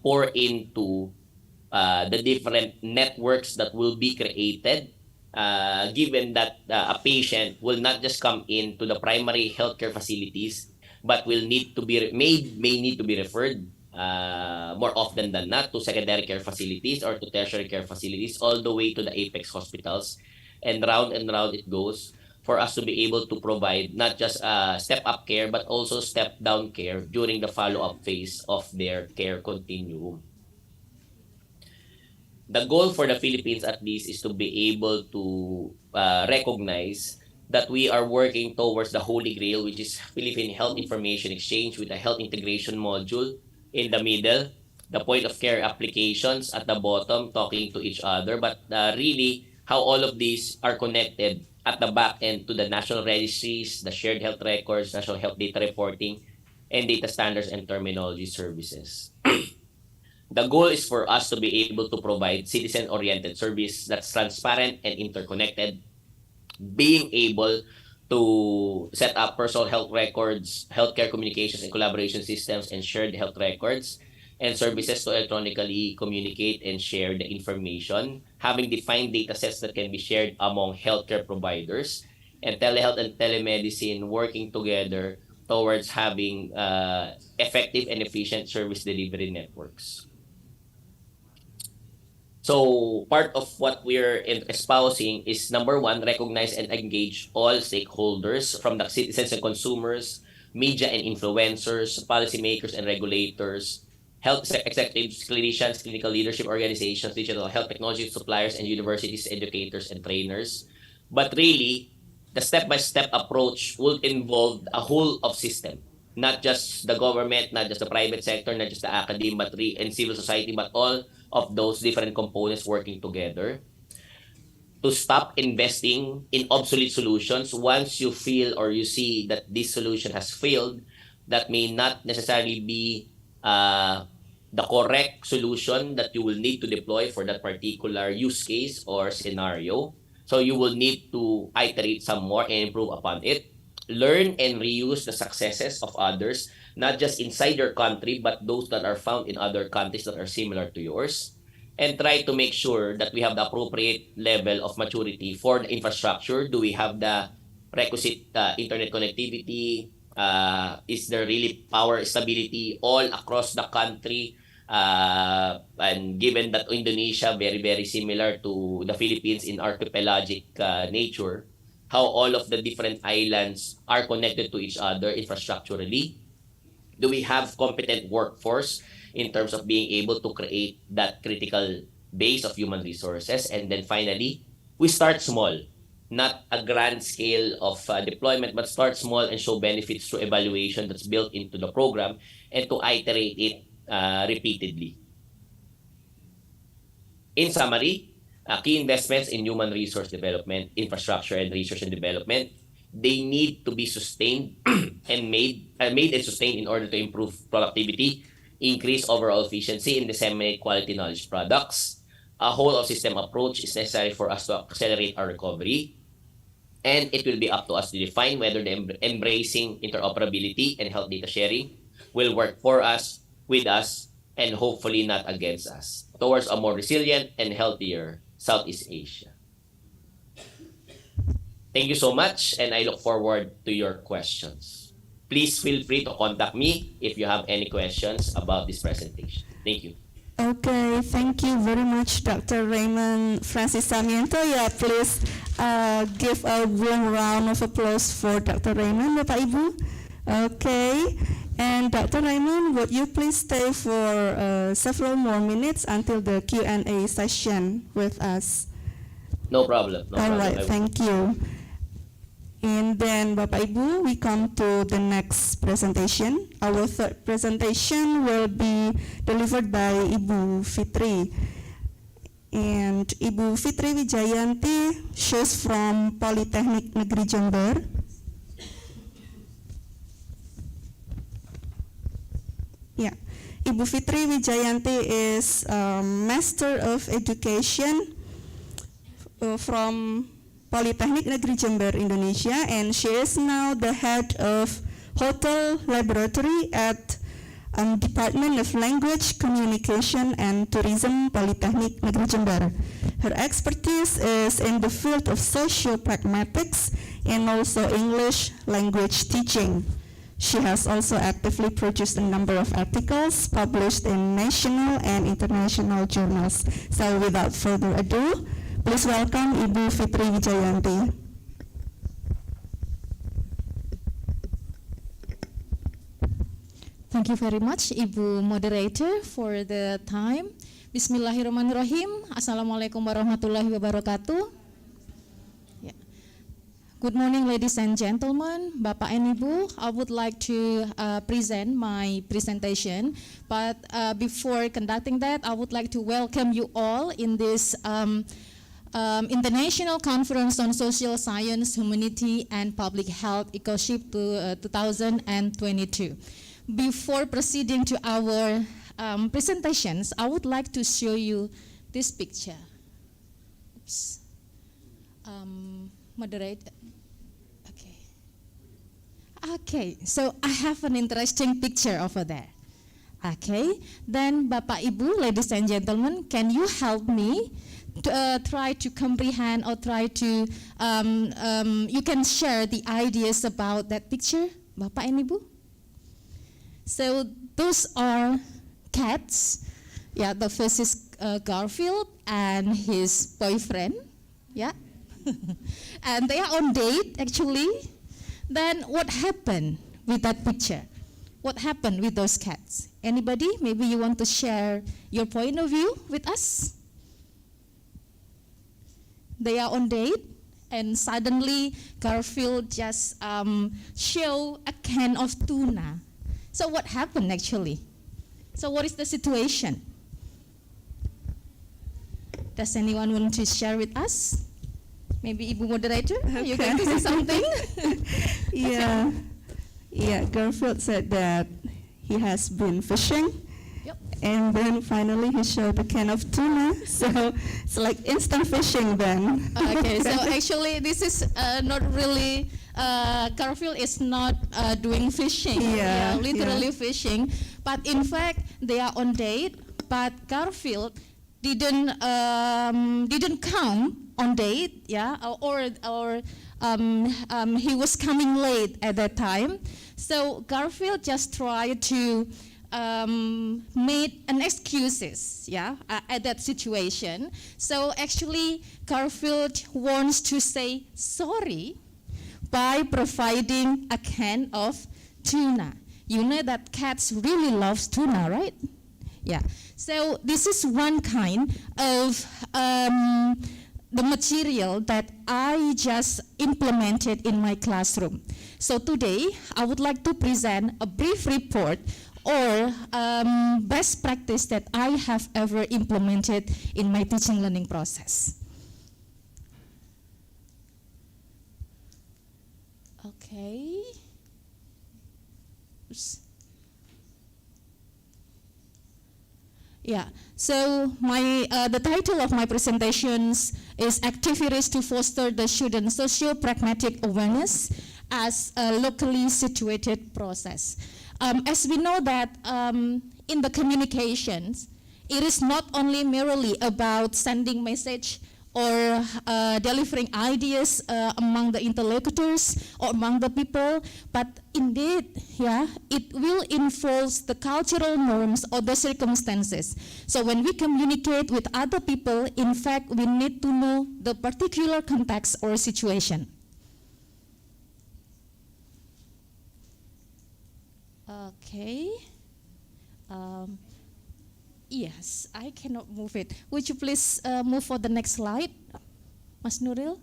pour into the different networks that will be created, given that a patient will not just come into the primary healthcare facilities, but will need to be may need to be referred more often than not to secondary care facilities or to tertiary care facilities, all the way to the apex hospitals, and round it goes for us to be able to provide not just step-up care, but also step-down care during the follow-up phase of their care continuum. The goal for the Philippines at least is to be able to recognize that we are working towards the Holy Grail, which is Philippine Health Information Exchange with a health integration module in the middle, the point of care applications at the bottom talking to each other, but really how all of these are connected at the back end to the national registries, the shared health records, national health data reporting, and data standards and terminology services. The goal is for us to be able to provide citizen-oriented service that's transparent and interconnected, being able to set up personal health records, healthcare communications and collaboration systems, and shared health records, and services to electronically communicate and share the information, having defined data sets that can be shared among healthcare providers, and telehealth and telemedicine working together towards having effective and efficient service delivery networks. So part of what we're espousing is, number one, recognize and engage all stakeholders from the citizens and consumers, media and influencers, policymakers and regulators, health executives, clinicians, clinical leadership organizations, digital health technology suppliers, and universities, educators, and trainers. But really, the step-by-step approach will involve a whole of system, not just the government, not just the private sector, not just the academe, but and civil society, but all of those different components working together to stop investing in obsolete solutions. Once you feel or you see that this solution has failed, that may not necessarily be the correct solution that you will need to deploy for that particular use case or scenario. So you will need to iterate some more and improve upon it. Learn and reuse the successes of others, not just inside your country, but those that are found in other countries that are similar to yours. And try to make sure that we have the appropriate level of maturity for the infrastructure. Do we have the requisite internet connectivity? Is there really power stability all across the country? And given that Indonesia, very, very similar to the Philippines in archipelagic nature, how all of the different islands are connected to each other infrastructurally. Do we have competent workforce in terms of being able to create that critical base of human resources? And then finally, we start small, not a grand scale of deployment, but start small and show benefits through evaluation that's built into the program and to iterate it repeatedly. In summary, key investments in human resource development, infrastructure, and research and development, they need to be sustained and made and sustained in order to improve productivity, increase overall efficiency, and disseminate quality knowledge products. A whole of system approach is necessary for us to accelerate our recovery. And it will be up to us to define whether the embracing interoperability and health data sharing will work for us, with us, and hopefully not against us, towards a more resilient and healthier Southeast Asia. Thank you so much, and I look forward to your questions. Please feel free to contact me if you have any questions about this presentation. Thank you. Okay, thank you very much, Dr. Raymond Francis Sarmiento. Yeah, please give a warm round of applause for Dr. Raymond, Bapak Ibu. Okay, and Dr. Raymond, would you please stay for several more minutes until the Q&A session with us? No problem. No All problem. right, thank you. And then, Bapak Ibu, we come to the next presentation. Our third presentation will be delivered by Ibu Fitri. And Ibu Fitri Wijayanti, she's from Politeknik Negeri Jember. Yeah, Ibu Fitri Wijayanti is Master of Education from Politeknik Negeri Jember, Indonesia, and she is now the head of Hotel Laboratory at Department of Language, Communication and Tourism, Politeknik Negeri Jember. Her expertise is in the field of social pragmatics and also English language teaching. She has also actively produced a number of articles published in national and international journals. So without further ado, please welcome Ibu Fitri Wijayanti. Thank you very much, Ibu Moderator, for the time. Bismillahirrahmanirrahim. Assalamualaikum warahmatullahi wabarakatuh. Yeah. Good morning, ladies and gentlemen, Bapak and Ibu. I would like to present my presentation, but before conducting that, I would like to welcome you all in this International Conference on Social Science, Humanity and Public Health, ICoSHIP 2022. Before proceeding to our presentations, I would like to show you this picture. Oops. Moderate. Okay. Okay, so I have an interesting picture over there. Okay, then Bapak Ibu, ladies and gentlemen, can you help me to try to comprehend or try to, you can share the ideas about that picture, Bapak and Ibu? So those are cats. Yeah, the first is Garfield and his boyfriend. Yeah, and they are on date actually. Then what happened with that picture? What happened with those cats? Anybody? Maybe you want to share your point of view with us? They are on date, and suddenly Garfield just show a can of tuna. So what happened actually? So what is the situation? Does anyone want to share with us? Maybe Ibu Moderator, you can say something? Yeah, yeah. Garfield said that he has been fishing. Yep. And then finally he showed a can of tuna, so it's like instant fishing then. Okay, so actually this is not really, Garfield is not doing fishing, literally fishing, but in fact they are on date, but Garfield didn't come on date, or he was coming late at that time, so Garfield just tried to made an excuses, at that situation. So actually, Garfield wants to say sorry by providing a can of tuna. You know that cats really love tuna, right? Yeah. So this is one kind of the material that I just implemented in my classroom. So today, I would like to present a brief report or best practice that I have ever implemented in my teaching learning process. Okay. Oops. Yeah, so the title of my presentations is Activities to Foster the Student Socio-Pragmatic Awareness as a Locally Situated Process. As we know that in the communications, it is not only merely about sending message or delivering ideas among the interlocutors or among the people, but indeed, yeah, it will involve the cultural norms or the circumstances. So when we communicate with other people, in fact, we need to know the particular context or situation. Okay. Yes, I cannot move it. Would you please move for the next slide, Mas Nuril?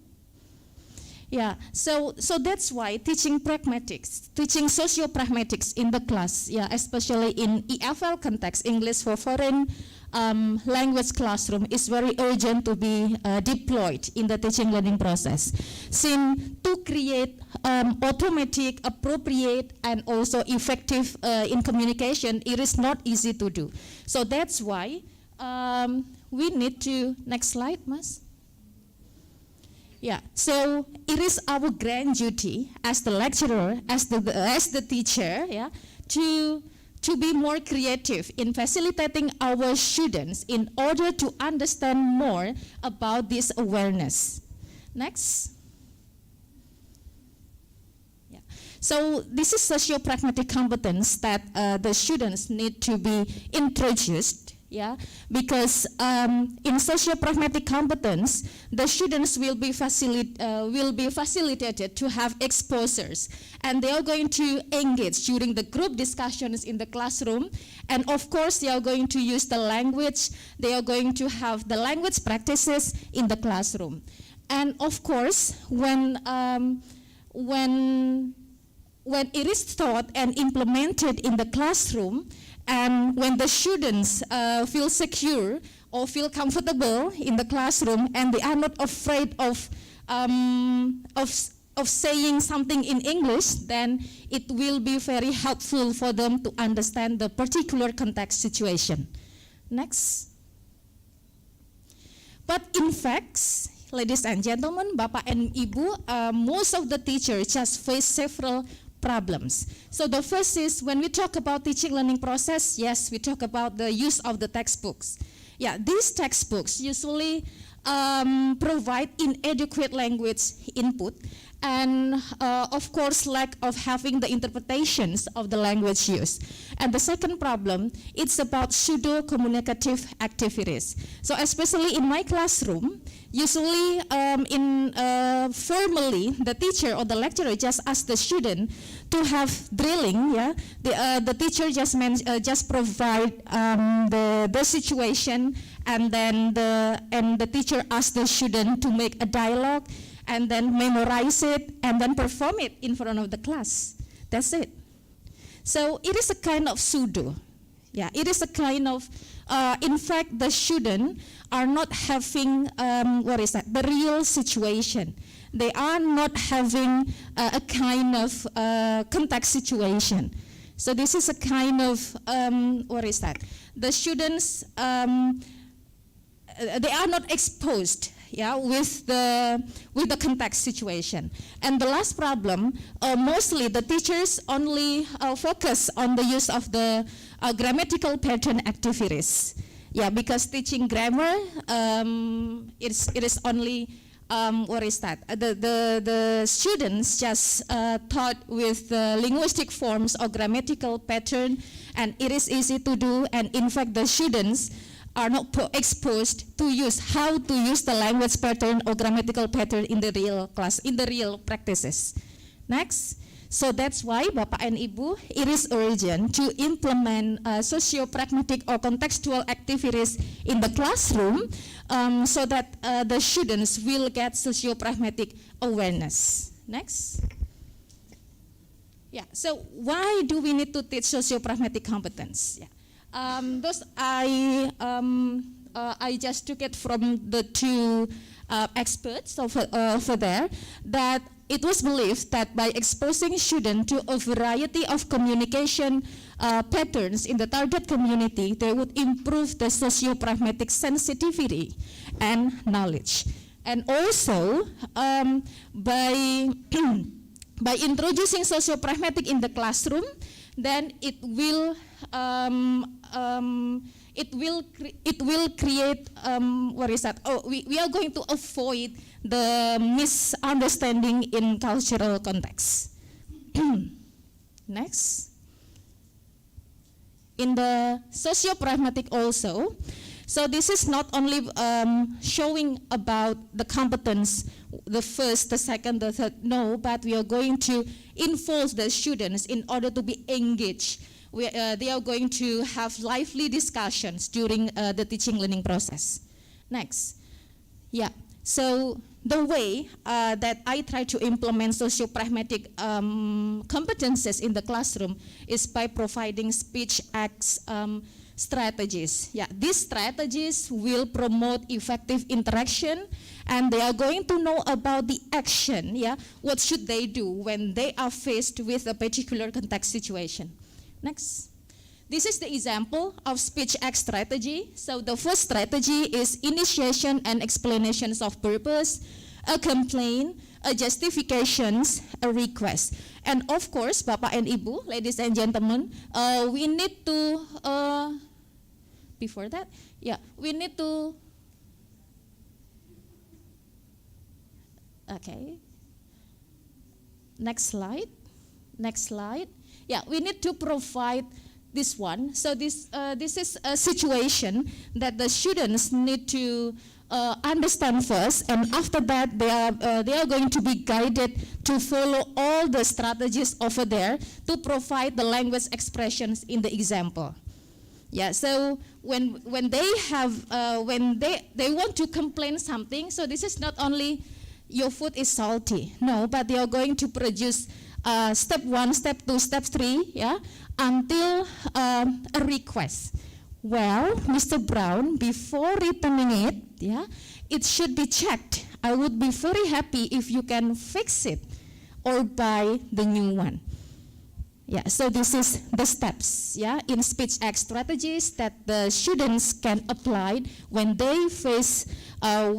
Yeah, so that's why teaching pragmatics, teaching socio-pragmatics in the class, yeah, especially in EFL context, English for Foreign Language classroom, is very urgent to be deployed in the teaching learning process. Since to create automatic, appropriate, and also effective in communication, it is not easy to do. So that's why we need to, next slide, Mas. Yeah, so it is our grand duty as the lecturer, as the teacher, yeah, to be more creative in facilitating our students in order to understand more about this awareness. Next. Yeah. So this is socio-pragmatic competence that the students need to be introduced. Yeah, because in socio-pragmatic competence, the students will be facilitated to have exposures, and they are going to engage during the group discussions in the classroom, and of course they are going to use the language, they are going to have the language practices in the classroom. And of course, when it is taught and implemented in the classroom, and when the students feel secure or feel comfortable in the classroom, and they are not afraid of saying something in English, then it will be very helpful for them to understand the particular context situation. Next. But in fact, ladies and gentlemen, Bapak and Ibu, most of the teachers just face several problems. So the first is when we talk about teaching learning process, yes, we talk about the use of the textbooks. Yeah, these textbooks usually provide inadequate language input, and of course lack of having the interpretations of the language used. And the second problem, it's about pseudo-communicative activities. So especially in my classroom, usually formally the teacher or the lecturer just asks the student to have drilling. Yeah, the teacher just provide the situation, and then the teacher asks the student to make a dialogue, and then memorize it, and then perform it in front of the class. That's it. So it is a kind of pseudo. Yeah, it is a kind of, in fact, the students are not having, the real situation. They are not having a kind of context situation. So this is a kind of, the students, they are not exposed, yeah, with the context situation. And the last problem, mostly the teachers only focus on the use of the grammatical pattern activities. Yeah, because teaching grammar, it is only, the students just taught with the linguistic forms or grammatical pattern, and it is easy to do, and in fact the students are not exposed to how to use the language pattern or grammatical pattern in the real class, in the real practices. Next. So that's why, Bapak and Ibu, it is urgent to implement socio-pragmatic or contextual activities in the classroom so that the students will get socio-pragmatic awareness. Next. Yeah, so why do we need to teach socio-pragmatic competence? Yeah. I just took it from the two experts over there, that it was believed that by exposing students to a variety of communication patterns in the target community, they would improve the socio-pragmatic sensitivity and knowledge. And also, by by introducing socio-pragmatic in the classroom, then it will create what is that? Oh, we are going to avoid the misunderstanding in cultural context. Next. In the socio-pragmatic also, so this is not only showing about the competence, the first, the second, the third, no, but we are going to involve the students in order to be engaged. They are going to have lively discussions during the teaching learning process. Next. Yeah, so the way that I try to implement socio-pragmatic competences in the classroom is by providing speech acts strategies. Yeah, these strategies will promote effective interaction, and they are going to know about the action. Yeah, what should they do when they are faced with a particular context situation. Next. This is the example of speech act strategy. So the first strategy is initiation and explanations of purpose, a complaint, a justifications, a request. And of course, Bapak and Ibu, ladies and gentlemen, we need to, before that, yeah, we need to, okay, next slide, yeah, we need to provide this one. So this is a situation that the students need to understand first, and after that they are going to be guided to follow all the strategies over there to provide the language expressions in the example. Yeah, so when they have when they want to complain something, so this is not only your food is salty, no, but they are going to produce step 1, step 2, step 3, yeah, until a request. Well, Mr. Brown, before returning it, yeah, it should be checked. I would be very happy if you can fix it or buy the new one. Yeah, so this is the steps, yeah, in speech act strategies that the students can apply when they face a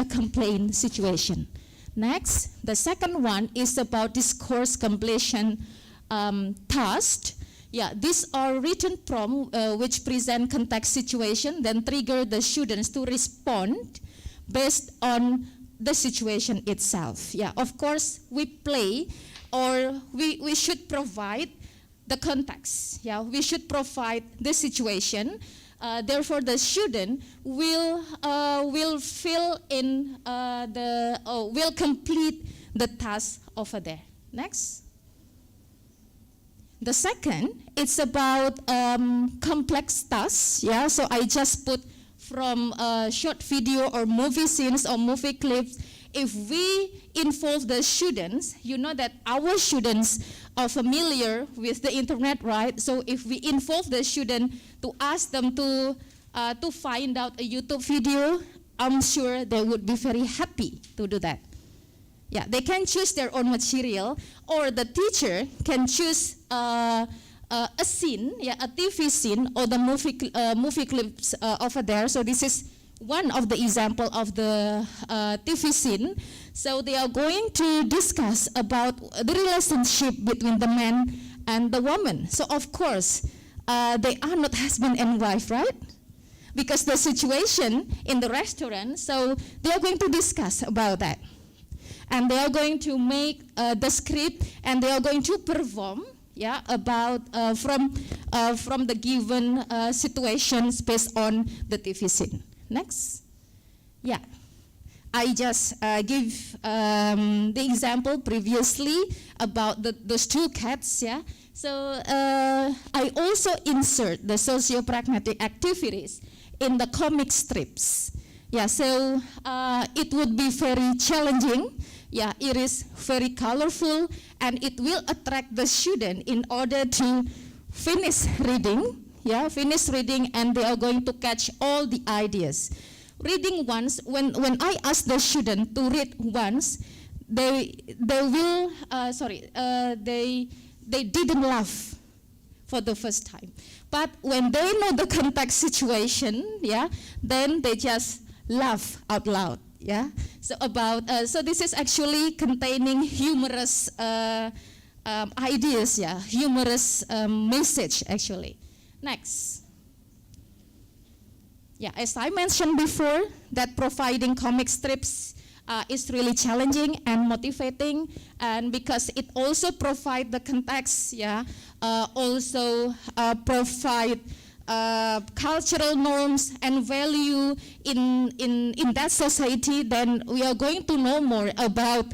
complaint situation. Next, the second one is about discourse completion task. Yeah, these are written prompts which present context situation, then trigger the students to respond based on the situation itself. Yeah, of course, we play, or we should provide the context. Yeah, we should provide the situation. Therefore, the student will fill in will complete the task over there. Next. The second, it's about complex tasks. Yeah, so I just put from short video or movie scenes or movie clips. If we involve the students, you know that our students are familiar with the internet, right? So if we involve the student to ask them to find out a YouTube video, I'm sure they would be very happy to do that. Yeah, they can choose their own material, or the teacher can choose a scene, yeah, a TV scene, or the movie clips over there. So this is one of the example of the TV scene. So they are going to discuss about the relationship between the man and the woman. So of course, they are not husband and wife, right? Because the situation in the restaurant, so they are going to discuss about that. And they are going to make the script, and they are going to perform, yeah, about from the given situations based on the TV scene. Next. Yeah, I just give the example previously about those two cats. Yeah, so I also insert the socio-pragmatic activities in the comic strips. Yeah, so it would be very challenging. Yeah, it is very colorful, and it will attract the student in order to finish reading. Yeah, finish reading, and they are going to catch all the ideas. Reading once, when I ask the student to read once, they didn't laugh for the first time. But when they know the context situation, yeah, then they just laugh out loud, yeah. So this is actually containing humorous ideas, yeah, humorous message actually. Next. Yeah, as I mentioned before, that providing comic strips is really challenging and motivating, and because it also provide the context, yeah, also provide cultural norms and value in that society, then we are going to know more about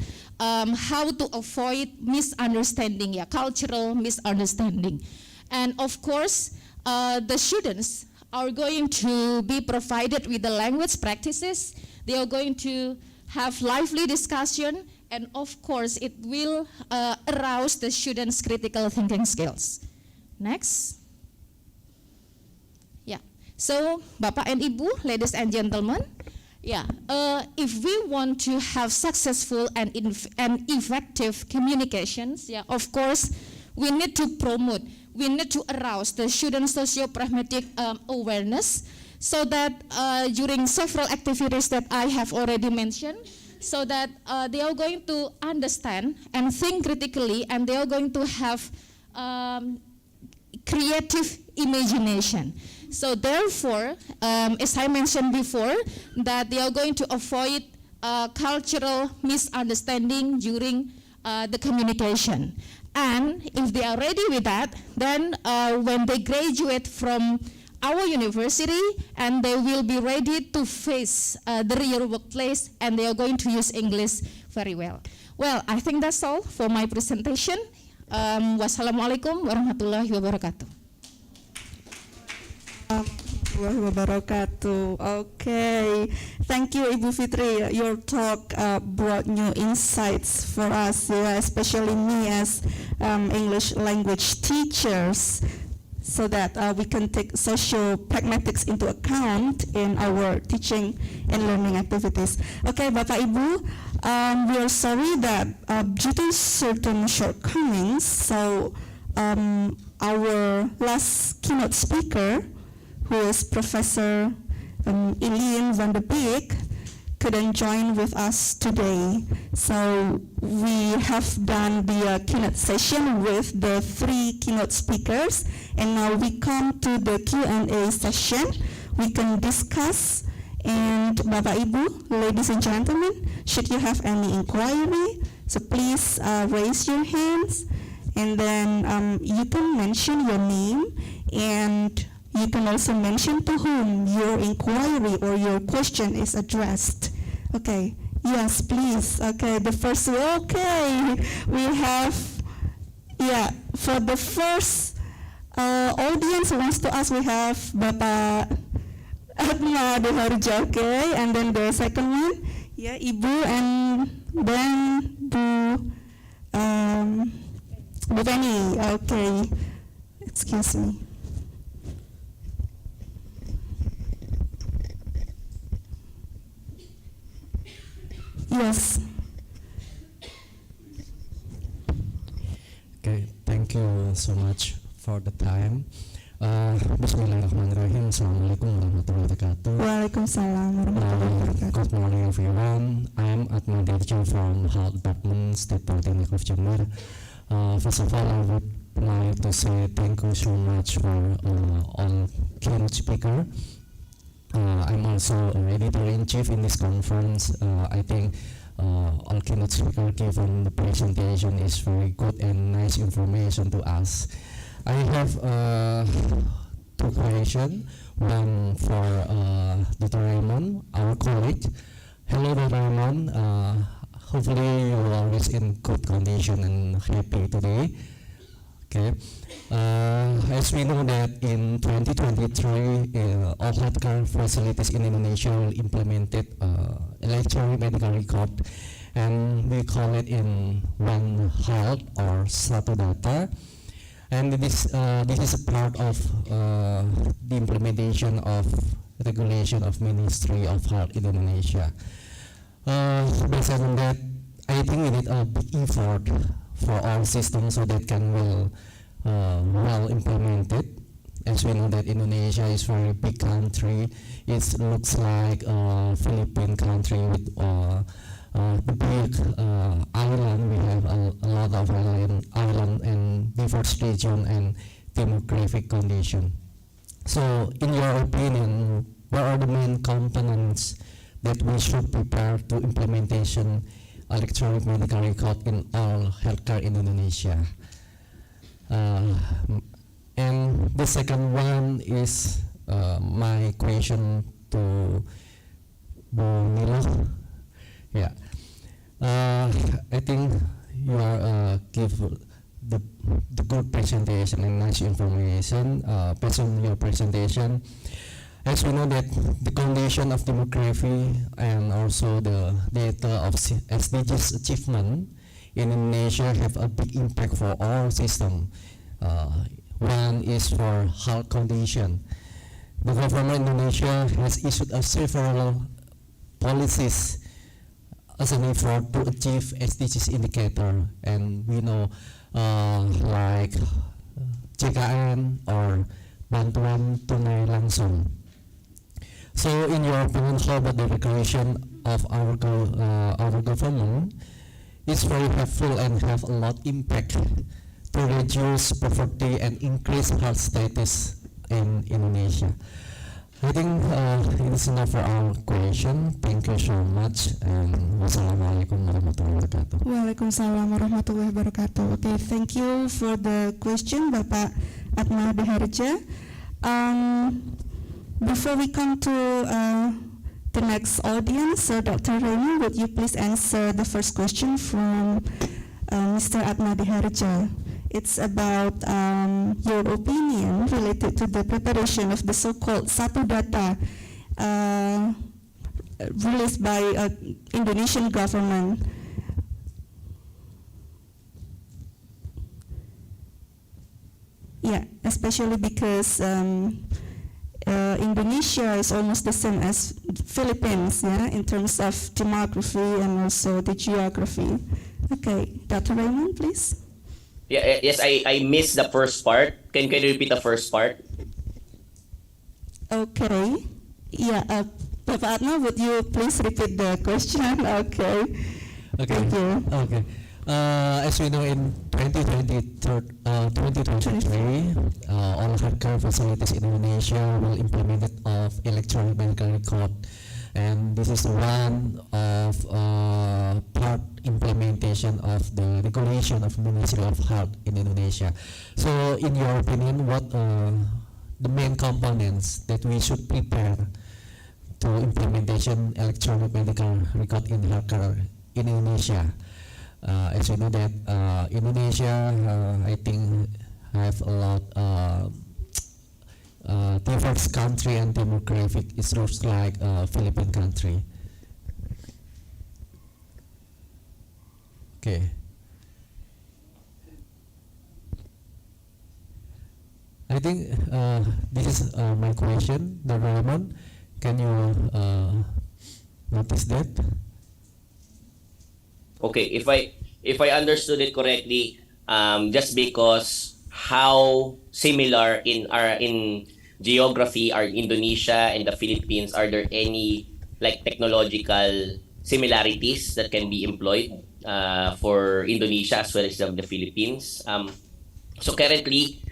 how to avoid misunderstanding, yeah, cultural misunderstanding. And of course, the students are going to be provided with the language practices. They are going to have lively discussion, and of course, it will arouse the students' critical thinking skills. Next. Yeah. So, Bapak and Ibu, ladies and gentlemen, yeah, if we want to have successful and effective communications, yeah, of course, we need to promote, we need to arouse the students' socio-pragmatic awareness, so that during several activities that I have already mentioned, so that they are going to understand and think critically, and they are going to have creative imagination. So therefore, as I mentioned before, that they are going to avoid cultural misunderstanding during the communication. And if they are ready with that, then when they graduate from our university, and they will be ready to face the real workplace, and they are going to use English very well. Well, I think that's all for my presentation. Wassalamualaikum warahmatullahi wabarakatuh. Wabarakatuh. Okay, thank you, Ibu Fitri. Your talk brought new insights for us, especially me as English language teachers, so that we can take social pragmatics into account in our teaching and learning activities. Okay, Bapak Ibu, we are sorry that due to certain shortcomings, so our last keynote speaker, who is Professor Eileen van der Beek, couldn't join with us today. So we have done the keynote session with the 3 keynote speakers, and now we come to the Q&A session. We can discuss, and Bapak Ibu, ladies and gentlemen, should you have any inquiry, so please raise your hands, and then you can mention your name, and you can also mention to whom your inquiry or your question is addressed. Okay, yes, please. Okay, the first one. Okay, we have, yeah, for the first audience who wants to ask, we have Bapak Atma Deharja, okay, and then the second one, yeah, Ibu, and then Bu Penny, okay, excuse me. Yes. Okay, thank you so much for the time. Bismillahirrahmanirrahim. Assalamualaikum warahmatullahi wabarakatuh. Waalaikumsalam warahmatullahi wabarakatuh. Good morning, everyone. I am Atma Dirjo from Health Department, State Politeknik of Jember. First of all, I would like to say thank you so much for all keynote speaker. I'm also editor-in-chief in this conference. I think all keynote speaker given the presentation is very good and nice information to us. I have 2 questions. One for Dr. Raymond, our colleague. Hello, Dr. Raymond. Hopefully you are always in good condition and happy today. Okay. As we know that in 2023, all healthcare facilities in Indonesia implemented electronic medical record, and we call it in One Health or Satu Data. And this is a part of the implementation of regulation of Ministry of Health in Indonesia. Based on that, I think we need a big effort for our system so that can well implemented. As we know that Indonesia is very big country. It looks like a Philippine country with the big island. We have a lot of island and diverse region and demographic condition. So, in your opinion, what are the main components that we should prepare to implementation electronic medical record in all healthcare in Indonesia? And the second one is my question to Bu Nilo. Yeah, I think you are give the good presentation and nice information based on your presentation. As we know that the condition of demography and also the data of SDGs achievement in Indonesia have a big impact for all system. One is for health condition. The government in Indonesia has issued several policies as an effort to achieve SDGs indicator, and we know like JKN or bantuan tunai langsung. So, in your opinion, how about the regulation of our government? It's very helpful and have a lot impact to reduce poverty and increase health status in Indonesia. I think it is enough for our question. Thank you so much, and wassalamualaikum warahmatullahi wabarakatuh. Waalaikumsalam warahmatullahi wabarakatuh. Okay, thank you for the question, Bapak Atma Diharja. Before we come to the next audience, Dr. Raymond, would you please answer the first question from Mr. Atma Diharja? It's about your opinion related to the preparation of the so-called Satu Data released by Indonesian government. Yeah, especially because Indonesia is almost the same as Philippines, yeah, in terms of demography and also the geography. Okay, Dr. Raymond, please. Yeah, yes, I missed the first part. Can you repeat the first part? Okay. Yeah, Bapak Atma, would you please repeat the question? Okay. Thank you. Okay. As we know, in 2023, all healthcare facilities in Indonesia will implement of electronic medical record, and this is one of part implementation of the regulation of Ministry of Health in Indonesia. So, in your opinion, what the main components that we should prepare to implementation electronic medical record in healthcare in Indonesia? As we know that Indonesia, I think, have a lot diverse country and demographic. It looks like Philippine country. Okay. I think this is my question, Dr. Raymond. Can you notice that? Okay, if I understood it correctly, just because how similar in geography are Indonesia and the Philippines, are there any like technological similarities that can be employed for Indonesia as well as the Philippines? So currently,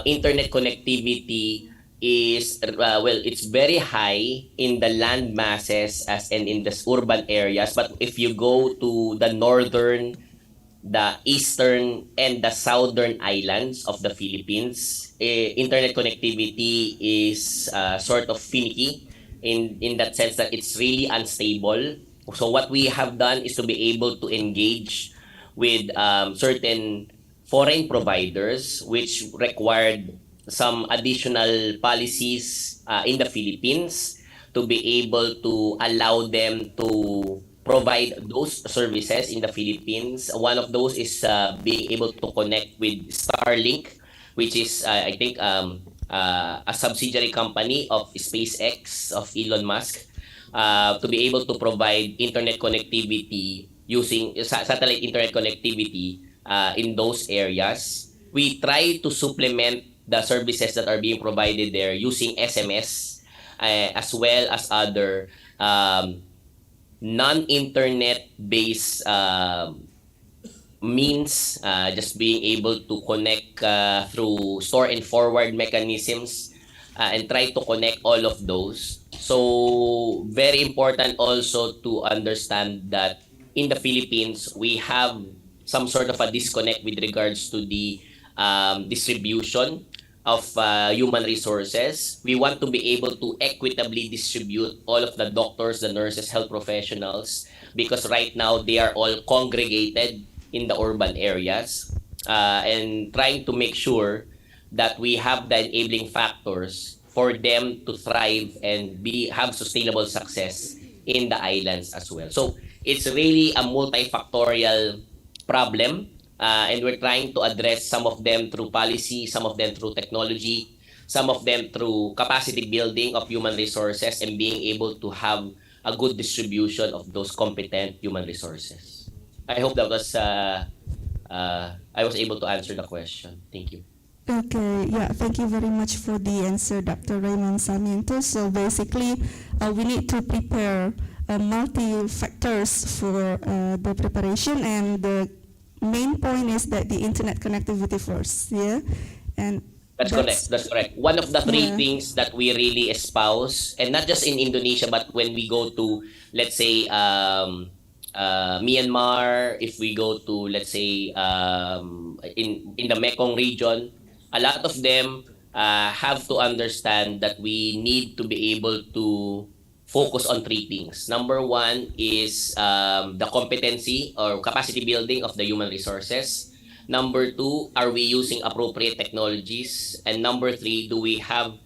internet connectivity is it's very high in the land masses as and in the urban areas, but if you go to the northern, the eastern, and the southern islands of the Philippines, internet connectivity is sort of finicky in that sense that it's really unstable. So what we have done is to be able to engage with certain foreign providers which required some additional policies in the Philippines to be able to allow them to provide those services in the Philippines. One of those is being able to connect with Starlink, which is I think a subsidiary company of SpaceX of Elon Musk, to be able to provide internet connectivity using satellite internet connectivity in those areas. We try to supplement the services that are being provided there using SMS as well as other non-internet based means, just being able to connect through store and forward mechanisms, and try to connect all of those. So very important also to understand that in the Philippines, we have some sort of a disconnect with regards to the distribution of human resources. We want to be able to equitably distribute all of the doctors, the nurses, health professionals, because right now they are all congregated in the urban areas, and trying to make sure that we have the enabling factors for them to thrive and have sustainable success in the islands as well. So it's really a multifactorial problem, and we're trying to address some of them through policy, some of them through technology, some of them through capacity building of human resources and being able to have a good distribution of those competent human resources. I hope that was I was able to answer the question. Thank you. Okay, yeah, thank you very much for the answer, Dr. Raymond Sarmiento. So basically, we need to prepare multi-factors for the preparation, and the main point is that the internet connectivity first, yeah? And That's correct. That's correct. One of the three things that we really espouse, and not just in Indonesia, but when we go to, let's say, Myanmar, if we go to, let's say, in the Mekong region, a lot of them have to understand that we need to be able to focus on three things. Number one is the competency or capacity building of the human resources. Number two, are we using appropriate technologies? And number three, do we have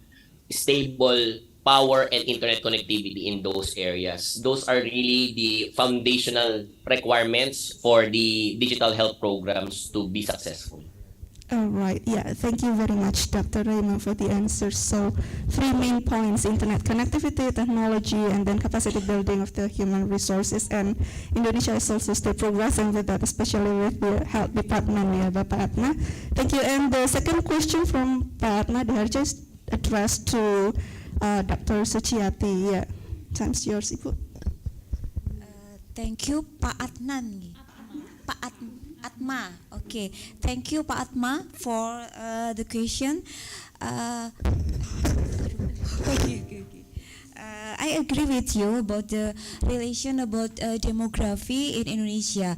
stable power and internet connectivity in those areas? Those are really the foundational requirements for the digital health programs to be successful. All right, yeah, thank you very much, Dr. Raymond, for the answers. So, three main points: internet connectivity, technology, and then capacity building of the human resources. And Indonesia is also still progressing with that, especially with the health department, yeah, Bapak Atma. Thank you. And the second question from Pak Atma Diharjo is addressed to Dr. Suciati. Yeah, time's yours, Ibu. Thank you, Pak Adnan. Pak Atma. Okay. Thank you, Pak Atma, for the question. Okay. I agree with you about the relation about demography in Indonesia,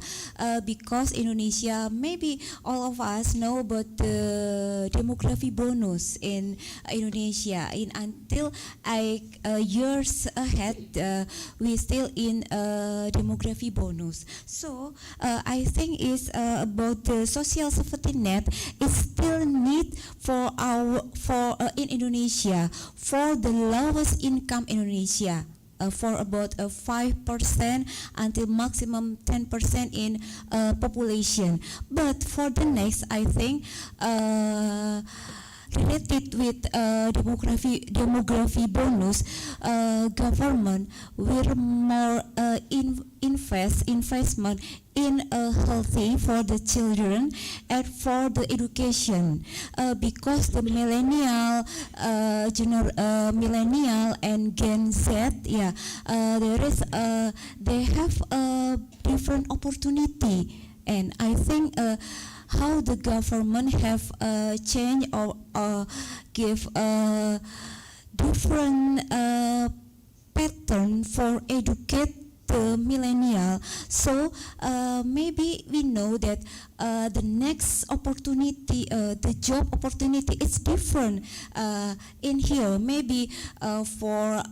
because Indonesia, maybe all of us know about the demography bonus in Indonesia. Until years ahead, we still in demography bonus. So I think it's about the social safety net is still need for in Indonesia for the lowest income Indonesia, for about 5% until maximum 10% in population. But for the next, I think related with demography bonus, government will more investment in healthy for the children and for the education, because the millennial and Gen Z, there is they have a different opportunity, and I think how the government have changed or give a different pattern for educate the millennial. So maybe we know that the next opportunity, the job opportunity is different in here. Maybe for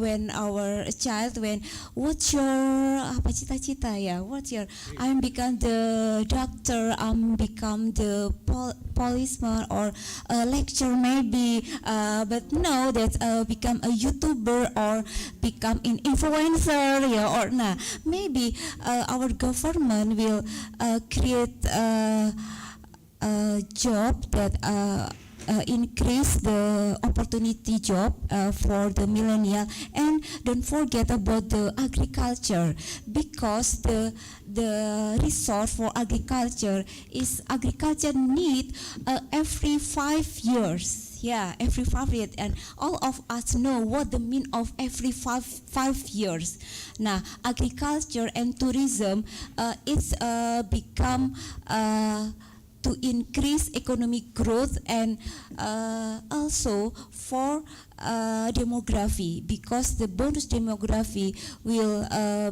when our child, what's your cita-cita ya? What's your, I'm become the doctor, I'm become the policeman or a lecturer maybe, but no, that become a YouTuber or become an influencer, or nah. Maybe our government will create a job that increase the opportunity job for the millennial, and don't forget about the agriculture, because the resource for agriculture need every 5 years. Yeah, every 5 years, and all of us know what the mean of every five years. Now, agriculture and tourism it's become to increase economic growth, and also for demography, because the bonus demography will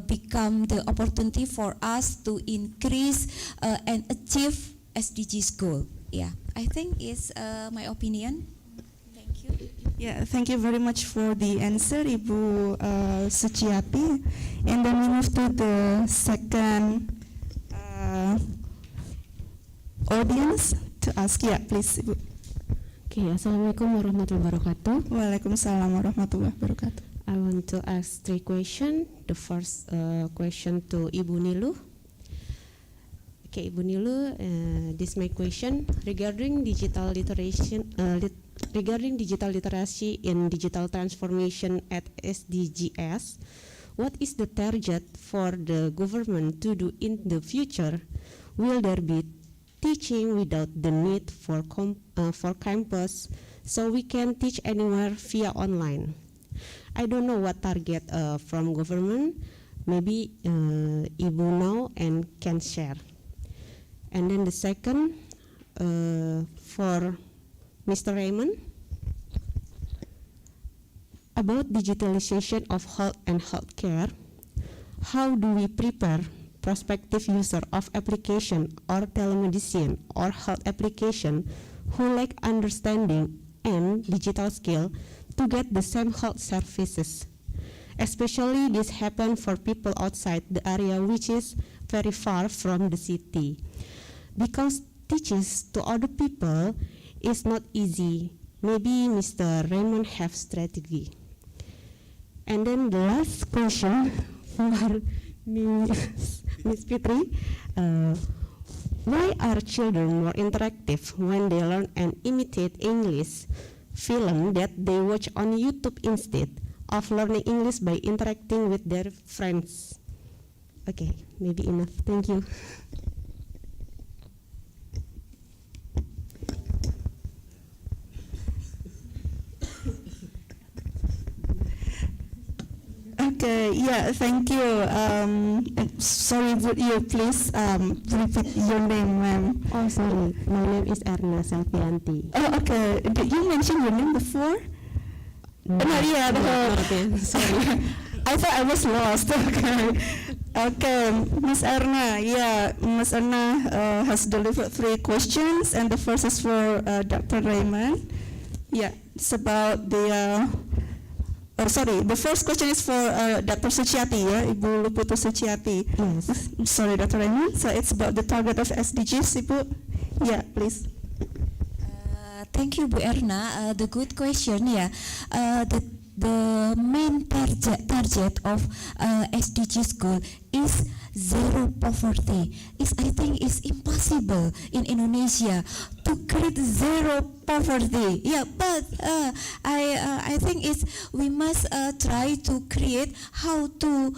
become the opportunity for us to increase and achieve SDGs goal. Yeah, I think it's my opinion. Thank you. Yeah, thank you very much for the answer, Ibu Suciati. And then we move to the second audience to ask. Yeah, please, Ibu. Okay, Assalamualaikum warahmatullahi wabarakatuh. Waalaikumsalam warahmatullahi wabarakatuh. I want to ask 3 questions. The first question to Ibu Nilu. Okay, Ibu Nilu, this is my question regarding digital literacy. Regarding digital literacy in digital transformation at SDGs, what is the target for the government to do in the future? Will there be teaching without the need for campus, so we can teach anywhere via online? I don't know what target from government. Maybe Ibu know and can share. And then the second for Mr. Raymond, about digitalization of health and healthcare, how do we prepare prospective user of application or telemedicine or health application who lack understanding and digital skill to get the same health services? Especially this happen for people outside the area which is very far from the city, because teaches to other people is not easy. Maybe Mr. Raymond have strategy. And then the last question for Ms. Fitri, why are children more interactive when they learn and imitate English film that they watch on YouTube instead of learning English by interacting with their friends? Okay, maybe enough. Thank you. Okay, yeah, thank you. Sorry, would you please repeat your name, ma'am? Oh, sorry. My name is Erna Selvianti. Oh, okay. Did you mention your name before? No, yeah. not again. Sorry. I thought I was lost. Okay. Okay, Ms. Erna. Yeah, Ms. Erna has delivered 3 questions, and the first is for Dr. Raymond. Yeah, it's about the. The first question is for Dr. Suciati, yeah, Ibu Luputu Suciati. Yes. Sorry, Dr. Raymond. So it's about the target of SDGs, Ibu. Yeah, please. Thank you, Bu Erna. The good question, yeah. The main target of SDGs goal is zero poverty. I think it's impossible in Indonesia to create zero poverty. Yeah, but I think we must try to create how to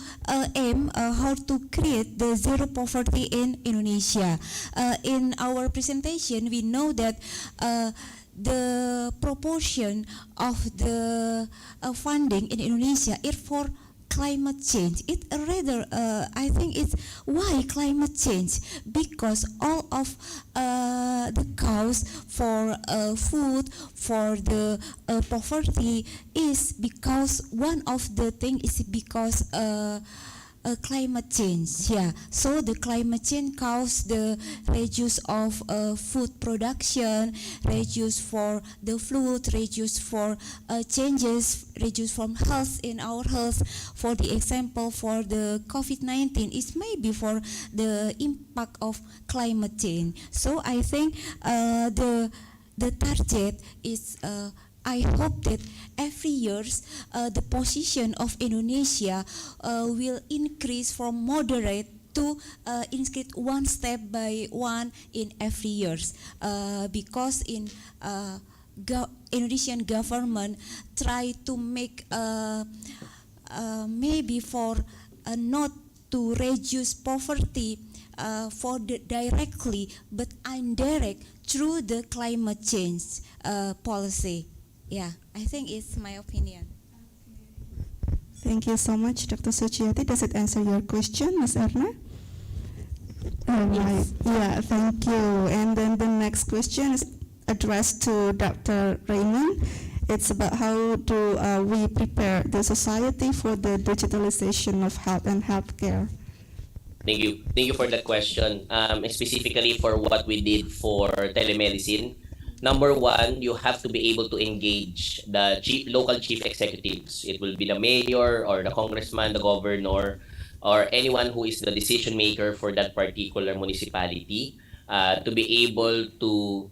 create the zero poverty in Indonesia. In our presentation, we know that the proportion of the funding in Indonesia is for climate change. It rather, I think it's why climate change, because all of the cause for food, for the poverty is because one of the thing is because climate change. Yeah, so the climate change cause the reduce of food production, reduce for the flood, reduce for changes, reduce from health in our health. For the example, for the COVID-19, it's maybe for the impact of climate change. So I think the target is. I hope that every year the position of Indonesia will increase from moderate to increase one step by one in every years, because in Indonesian government try to make maybe for not to reduce poverty for directly, but indirect through the climate change policy. Yeah, I think it's my opinion. Thank you so much, Dr. Suciati. Does it answer your question, Ms. Erna? Right. Yeah, thank you. And then the next question is addressed to Dr. Raymond. It's about how do we prepare the society for the digitalization of health and healthcare. Thank you. Thank you for that question. Specifically for what we did for telemedicine. Number one, you have to be able to engage the local chief executives. It will be the mayor or the congressman, the governor, or anyone who is the decision maker for that particular municipality to be able to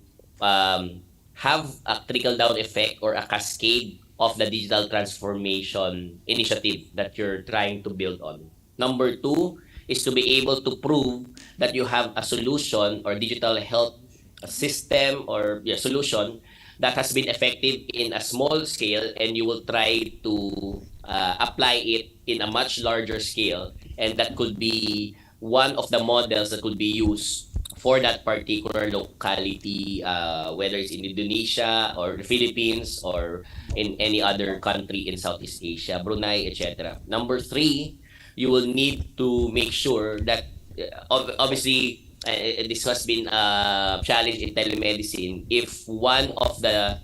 have a trickle-down effect or a cascade of the digital transformation initiative that you're trying to build on. Number two is to be able to prove that you have a solution or digital health system or solution that has been effective in a small scale, and you will try to apply it in a much larger scale, and that could be one of the models that could be used for that particular locality, whether it's in Indonesia or the Philippines or in any other country in Southeast Asia, Brunei, etc. Number three, you will need to make sure that obviously this has been a challenge in telemedicine. If one of the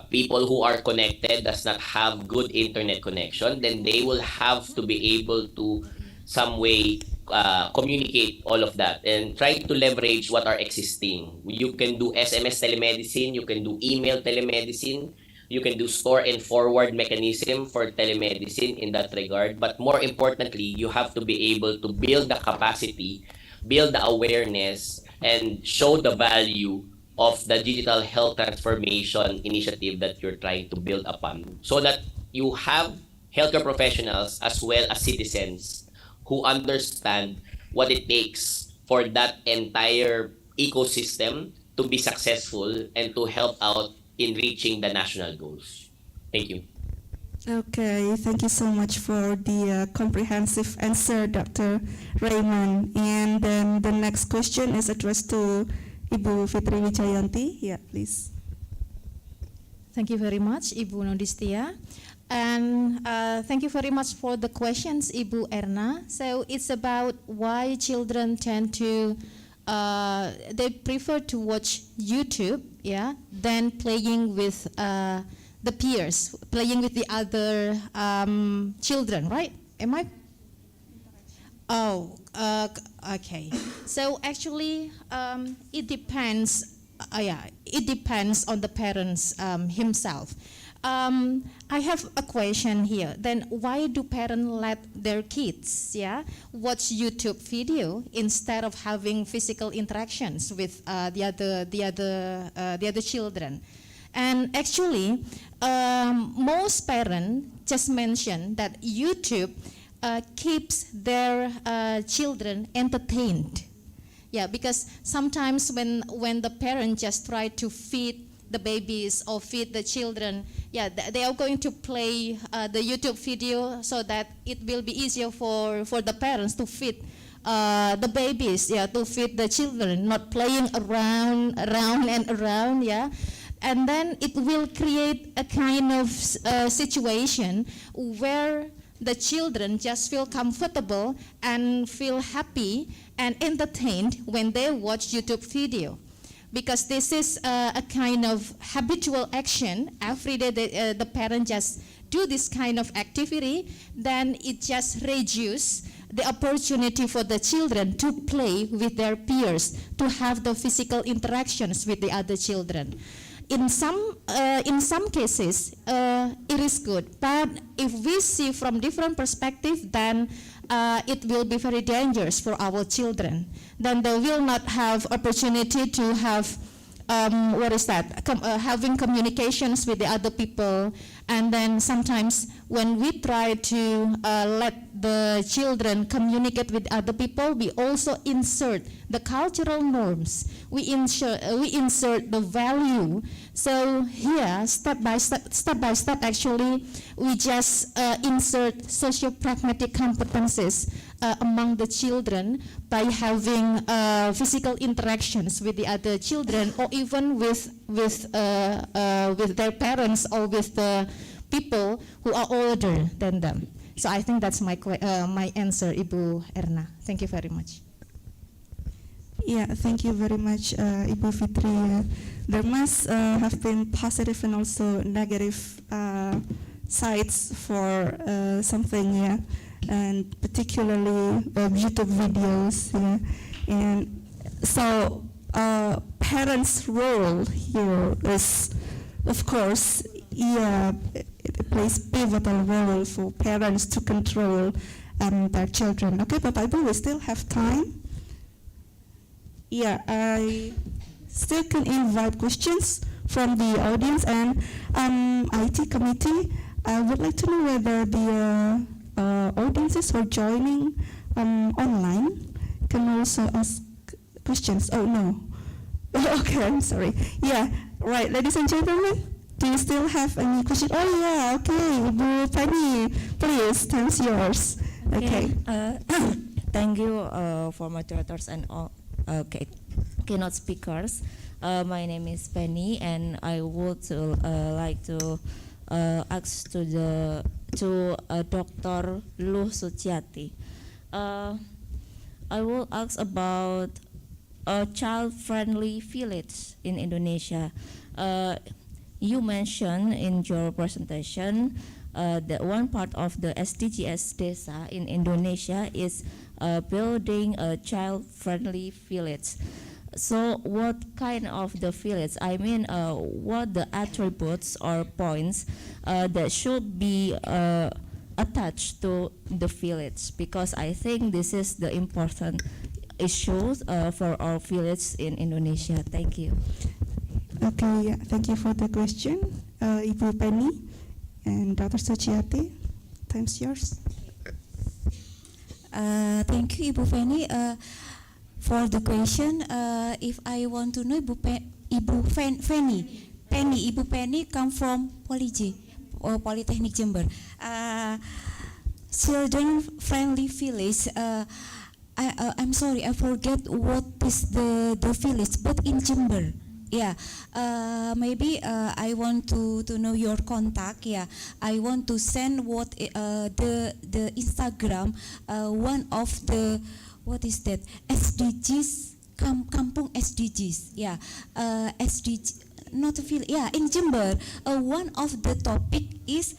people who are connected does not have good internet connection, then they will have to be able to some way communicate all of that and try to leverage what are existing. You can do SMS telemedicine, you can do email telemedicine, you can do store and forward mechanism for telemedicine in that regard. But more importantly, you have to be able to build the capacity, build the awareness, and show the value of the digital health transformation initiative that you're trying to build upon, so that you have healthcare professionals as well as citizens who understand what it takes for that entire ecosystem to be successful and to help out in reaching the national goals. Thank you. Okay, thank you so much for the comprehensive answer, Dr. Raymond. And then the next question is addressed to Ibu Fitri Wijayanti. Yeah, please. Thank you very much, Ibu Nodistia. And thank you very much for the questions, Ibu Erna. So it's about why children tend to, they prefer to watch YouTube, yeah, than playing with the peers, playing with the other children, right? Am I? Oh, okay. So actually, it depends. It depends on the parents himself. I have a question here. Then why do parents let their kids, watch YouTube video instead of having physical interactions with the other children? And actually, most parents just mention that YouTube keeps their children entertained. Yeah, because sometimes when the parents just try to feed the babies or feed the children, they are going to play the YouTube video so that it will be easier for the parents to feed the babies, to feed the children, not playing around and around, and then it will create a kind of situation where the children just feel comfortable and feel happy and entertained when they watch YouTube video. Because this is a kind of habitual action. Every day the parent just do this kind of activity, then it just reduces the opportunity for the children to play with their peers, to have the physical interactions with the other children. In some cases, it is good. But if we see from different perspectives, then it will be very dangerous for our children. Then they will not have opportunity to have, having communications with the other people. And then sometimes when we try to let the children communicate with other people, we also insert the cultural norms. We insert the value. So here, step by step, actually, we just insert socio-pragmatic competencies among the children by having physical interactions with the other children, or even with their parents, or with the people who are older than them. So I think that's my answer, Ibu Erna. Thank you very much. Yeah, thank you very much, Ibu Fitri. There must have been positive and also negative sides for something, yeah, and particularly YouTube videos, yeah. And so parents' role here is, of course, yeah, it plays pivotal role for parents to control their children. Okay, Bapak Ibu, we still have time. Yeah, I still can invite questions from the audience, and IT committee. I would like to know whether the audiences who are joining online can also ask questions. Oh no. Okay, I'm sorry. Yeah, right, ladies and gentlemen, do you still have any questions? Oh yeah, okay, Ibu Penny, please, time's yours. Okay. Thank you for moderators and all keynote speakers. My name is Penny, and I would like to ask to Dr. Luh Suciati. I will ask about a child-friendly village in Indonesia. You mentioned in your presentation that one part of the SDGs Desa in Indonesia is building a child-friendly village. So what kind of the village? I mean, what the attributes or points that should be attached to the village? Because I think this is the important issues for our village in Indonesia. Thank you. Okay, yeah, thank you for the question, Ibu Penny and Dr. Suciati. Time's yours. Thank you, Ibu Penny, for the question. If I want to know, Ibu Penny come from Politeknik Jember. Children-friendly village. I'm sorry, I forget what is the village, but in Jember. Yeah, maybe I want to know your contact. Yeah, I want to send what the Instagram one of the what is that SDGs Kampung SDGs. Yeah, SDG not a feel. Yeah, in Jember one of the topic is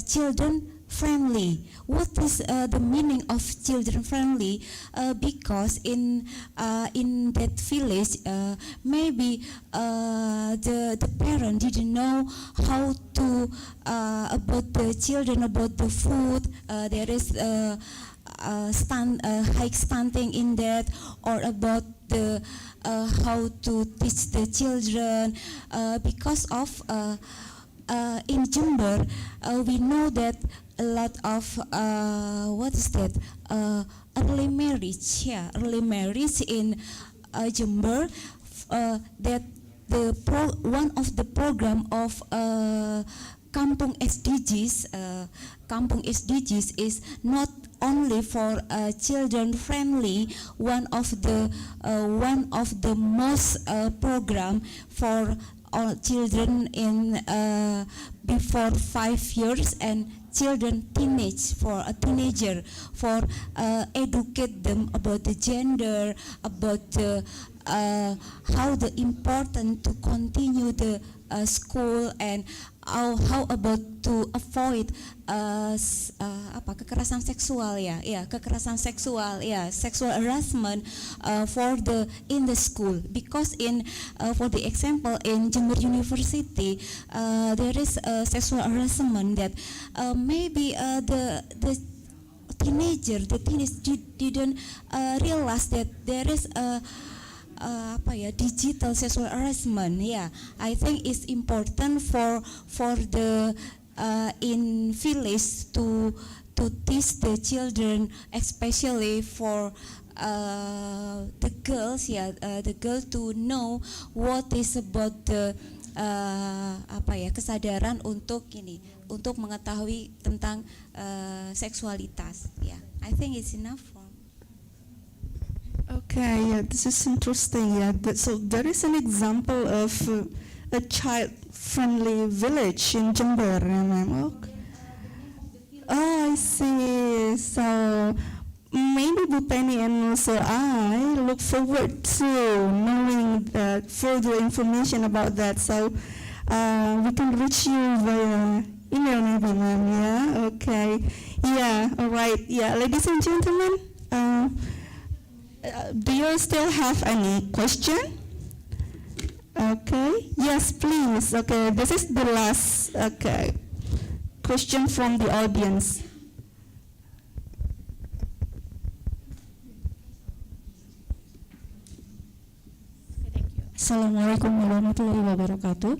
children friendly. What is the meaning of children friendly? Because in that village, maybe the parent didn't know how to about the children, about the food. There is high stunting in that, or about the how to teach the children because of in Jember we know that a lot of what is that early marriage, yeah, early marriage in Jember, that the one of the program of Kampung SDGs is not only for children friendly. One of the most program for all children in before 5 years and children for a teenager, for educate them about the gender, about the how the important to continue the school, and how about to avoid kekerasan seksual, kekerasan seksual, sexual harassment for the in the school. Because in for the example in Jember University there is sexual harassment that maybe the teenage didn't realize that there is digital sexual harassment. Yeah, I think it's important for the in village to teach the children, especially for the girls, the girl to know what is about the kesadaran untuk mengetahui tentang seksualitas. Yeah, I think it's enough. Okay, yeah, this is interesting. Yeah, so there is an example of a child-friendly village in Jember. Oh, I see. So maybe Bu Penny and also I look forward to knowing that further information about that. So we can reach you via email, maybe, ma'am. Yeah. Okay. Yeah. All right. Yeah, ladies and gentlemen. Do you still have any question? Okay. Yes, please. Okay. This is the last. Okay. Question from the audience. Assalamualaikum warahmatullahi wabarakatuh.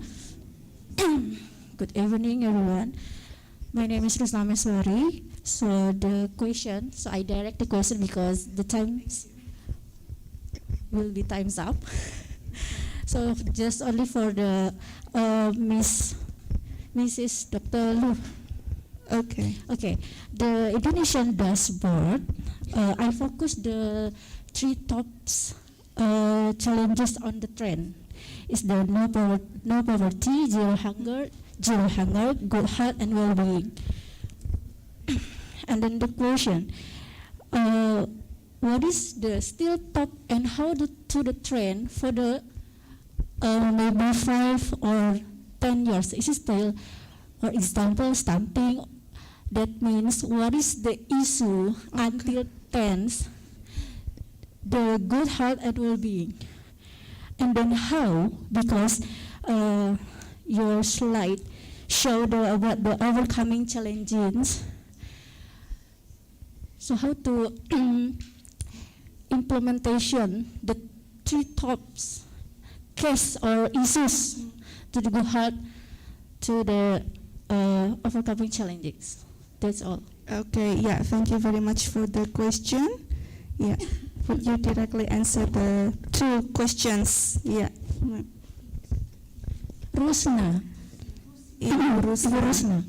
Good evening, everyone. My name is Rusna Meswari. So the question, so I direct the question because the time will be time's up. So just only for the Mrs. Dr. Lu. Okay. Okay. The Indonesian dashboard, I focus the three tops challenges on the trend. Is the no poverty, zero hunger, good health and well-being. And then the question, what is the still top and how to the trend for the maybe 5 or 10 years? Is it still, for example, stunting? That means what is the issue until 10s, the good health and well-being? And then how, because your slide showed about the overcoming challenges. So how to implementation the three tops case or issues to the good health, to the overcoming challenges. That's all. Okay, yeah, thank you very much for the question. Yeah, would you directly answer the two questions? Yeah. Rusna. Rusna.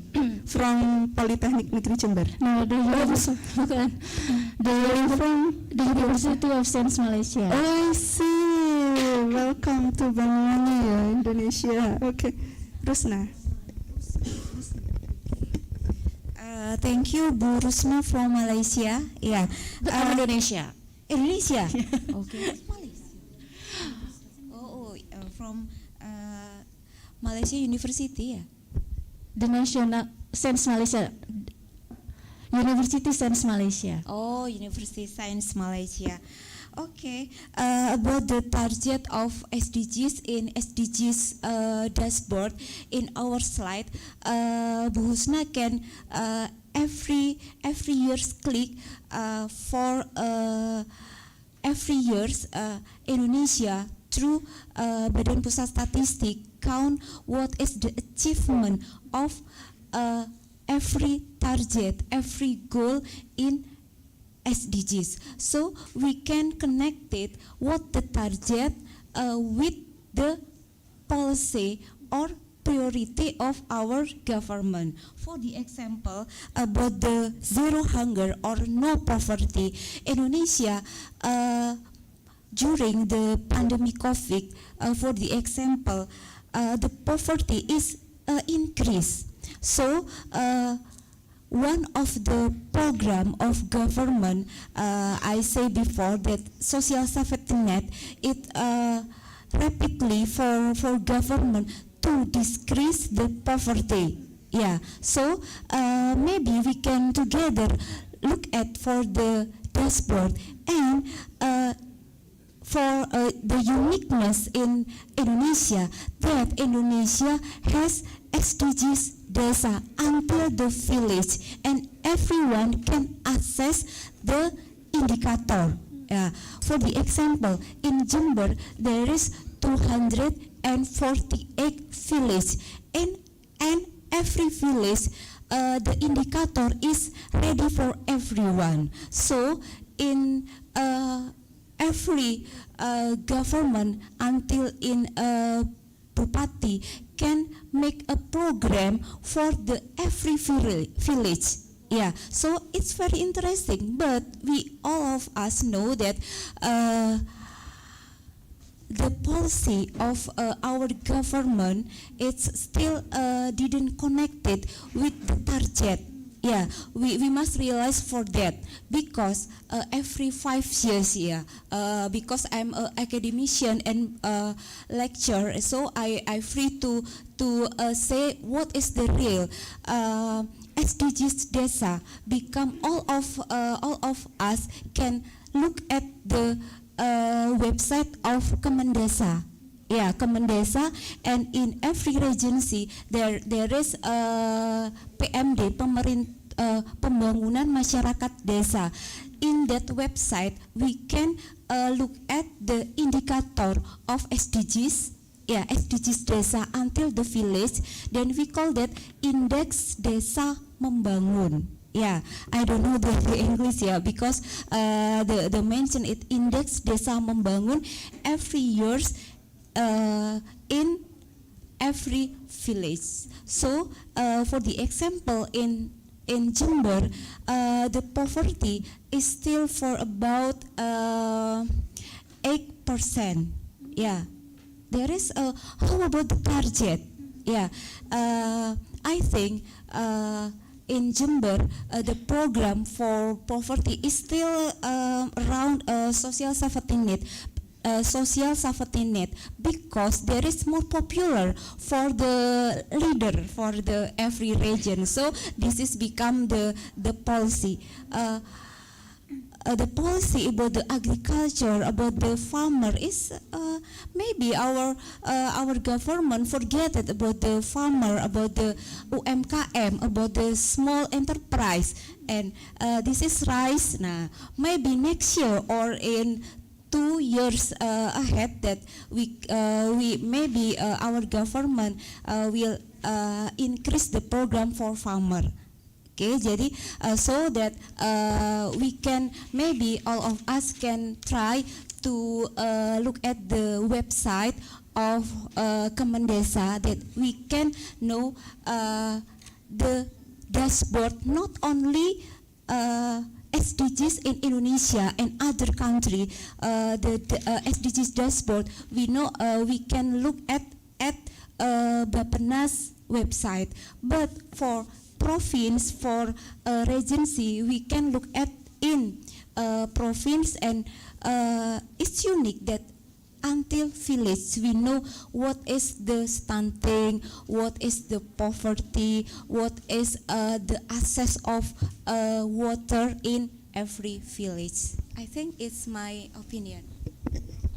From Politeknik Negeri Jember. No, bukan. From the University of Science Malaysia. Oh, I see. Welcome to Banyuwangi, Indonesia. Okay, Rusna. Thank you, Bu Rusna from Malaysia. Yeah. Indonesia. Indonesia. Okay. From Malaysia University. Yeah. The National Science Malaysia. University Science Malaysia. Oh, University Science Malaysia. Okay, about the target of SDGs in SDGs dashboard in our slide, Bu Husna can every year's click for every year's Indonesia through Badan Pusat Statistik count what is the achievement of every target, every goal in SDGs. So we can connect it what the target with the policy or priority of our government. For the example about the zero hunger or no poverty, Indonesia during the pandemic COVID, for the example, the poverty is increased. So one of the program of government, I say before that social safety net, it rapidly for government to decrease the poverty. Yeah, so maybe we can together look at for the dashboard and for the uniqueness in Indonesia, that Indonesia has SDGs desa until the village and everyone can access the indicator. For the example, in Jember, there is 248 villages, and every village, the indicator is ready for everyone. So in every government until in Bupati can make a program for the every village. Yeah, so it's very interesting, but we all of us know that the policy of our government, it's still didn't connect it with the target. Yeah, we must realize for that, because every 5 years, because I'm an academician and lecturer, so I free to say what is the real SDGs Desa become. All of us can look at the website of Kemendesa. Yeah, Kemendesa, and in every regency there is PMD, Pembangunan Masyarakat Desa. In that website we can look at the indicator of SDGs. Yeah, SDGs Desa until the village. Then we call that Index Desa Membangun. Yeah, I don't know the English, because the mention it Index Desa Membangun every years in every village. So for the example in Jember, the poverty is still for about 8%. Yeah, there is how about the target? Yeah, I think in Jember, the program for poverty is still around social safety net, because there is more popular for the leader for the every region. So this is become the policy. The policy about the agriculture, about the farmer is maybe our government forget it about the farmer, about the UMKM, about the small enterprise, and this is rise. Now maybe next year or in 2 years ahead, that we maybe our government will increase the program for farmer. Okay, jadi so that we can, maybe all of us can try to look at the website of Kemendesa, that we can know the dashboard, not only SDGs in Indonesia and other country, the SDGs dashboard, we know we can look at Bappenas website, but for province, for regency, we can look at in province, and it's unique that until village we know what is the stunting, what is the poverty, what is the access of water in every village. I think it's my opinion.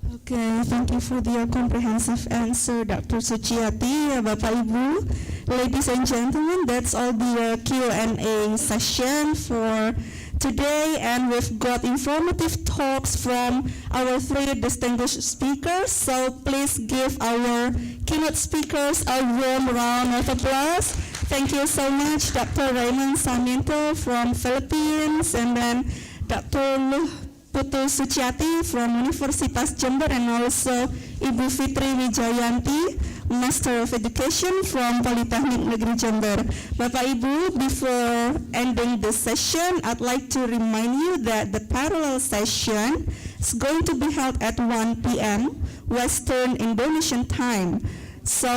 Okay, thank you for your comprehensive answer, Dr. Suciati. Bapak Ibu, ladies and gentlemen, that's all the Q&A session for today, and we've got informative talks from our 3 distinguished speakers. So please give our keynote speakers a warm round of applause. Thank you so much, Dr. Raymond Sarmiento from Philippines, and then Dr. Putu Suciati from Universitas Jember, and also Ibu Fitri Wijayanti, Master of Education from Politeknik Negeri Jember. Bapak Ibu, before ending the session, I'd like to remind you that the parallel session is going to be held at 1 p.m. Western Indonesian time. So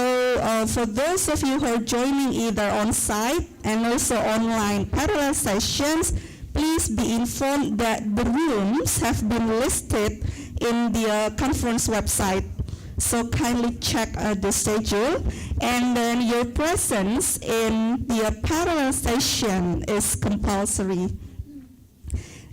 for those of you who are joining either on site and also online parallel sessions, please be informed that the rooms have been listed in the conference website. So kindly check the schedule, and then your presence in the parallel session is compulsory.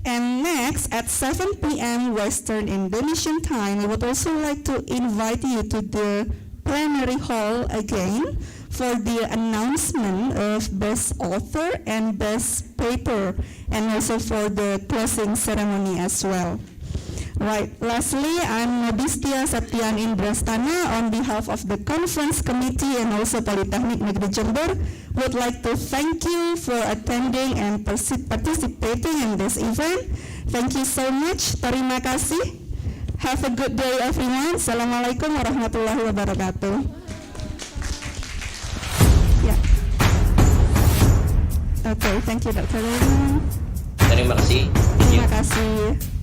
And next, at 7 p.m. Western Indonesian time, I would also like to invite you to the plenary hall again for the announcement of Best Author and Best Paper, and also for the closing ceremony as well. Right. Lastly, I'm Modistia Septian Indrastana on behalf of the Conference Committee and also Politeknik Negeri Jember. Would like to thank you for attending and participating in this event. Thank you so much. Terima kasih. Have a good day, everyone. Assalamualaikum warahmatullahi wabarakatuh. Yeah. Okay, thank you, Dr. Terima kasih. Terima kasih.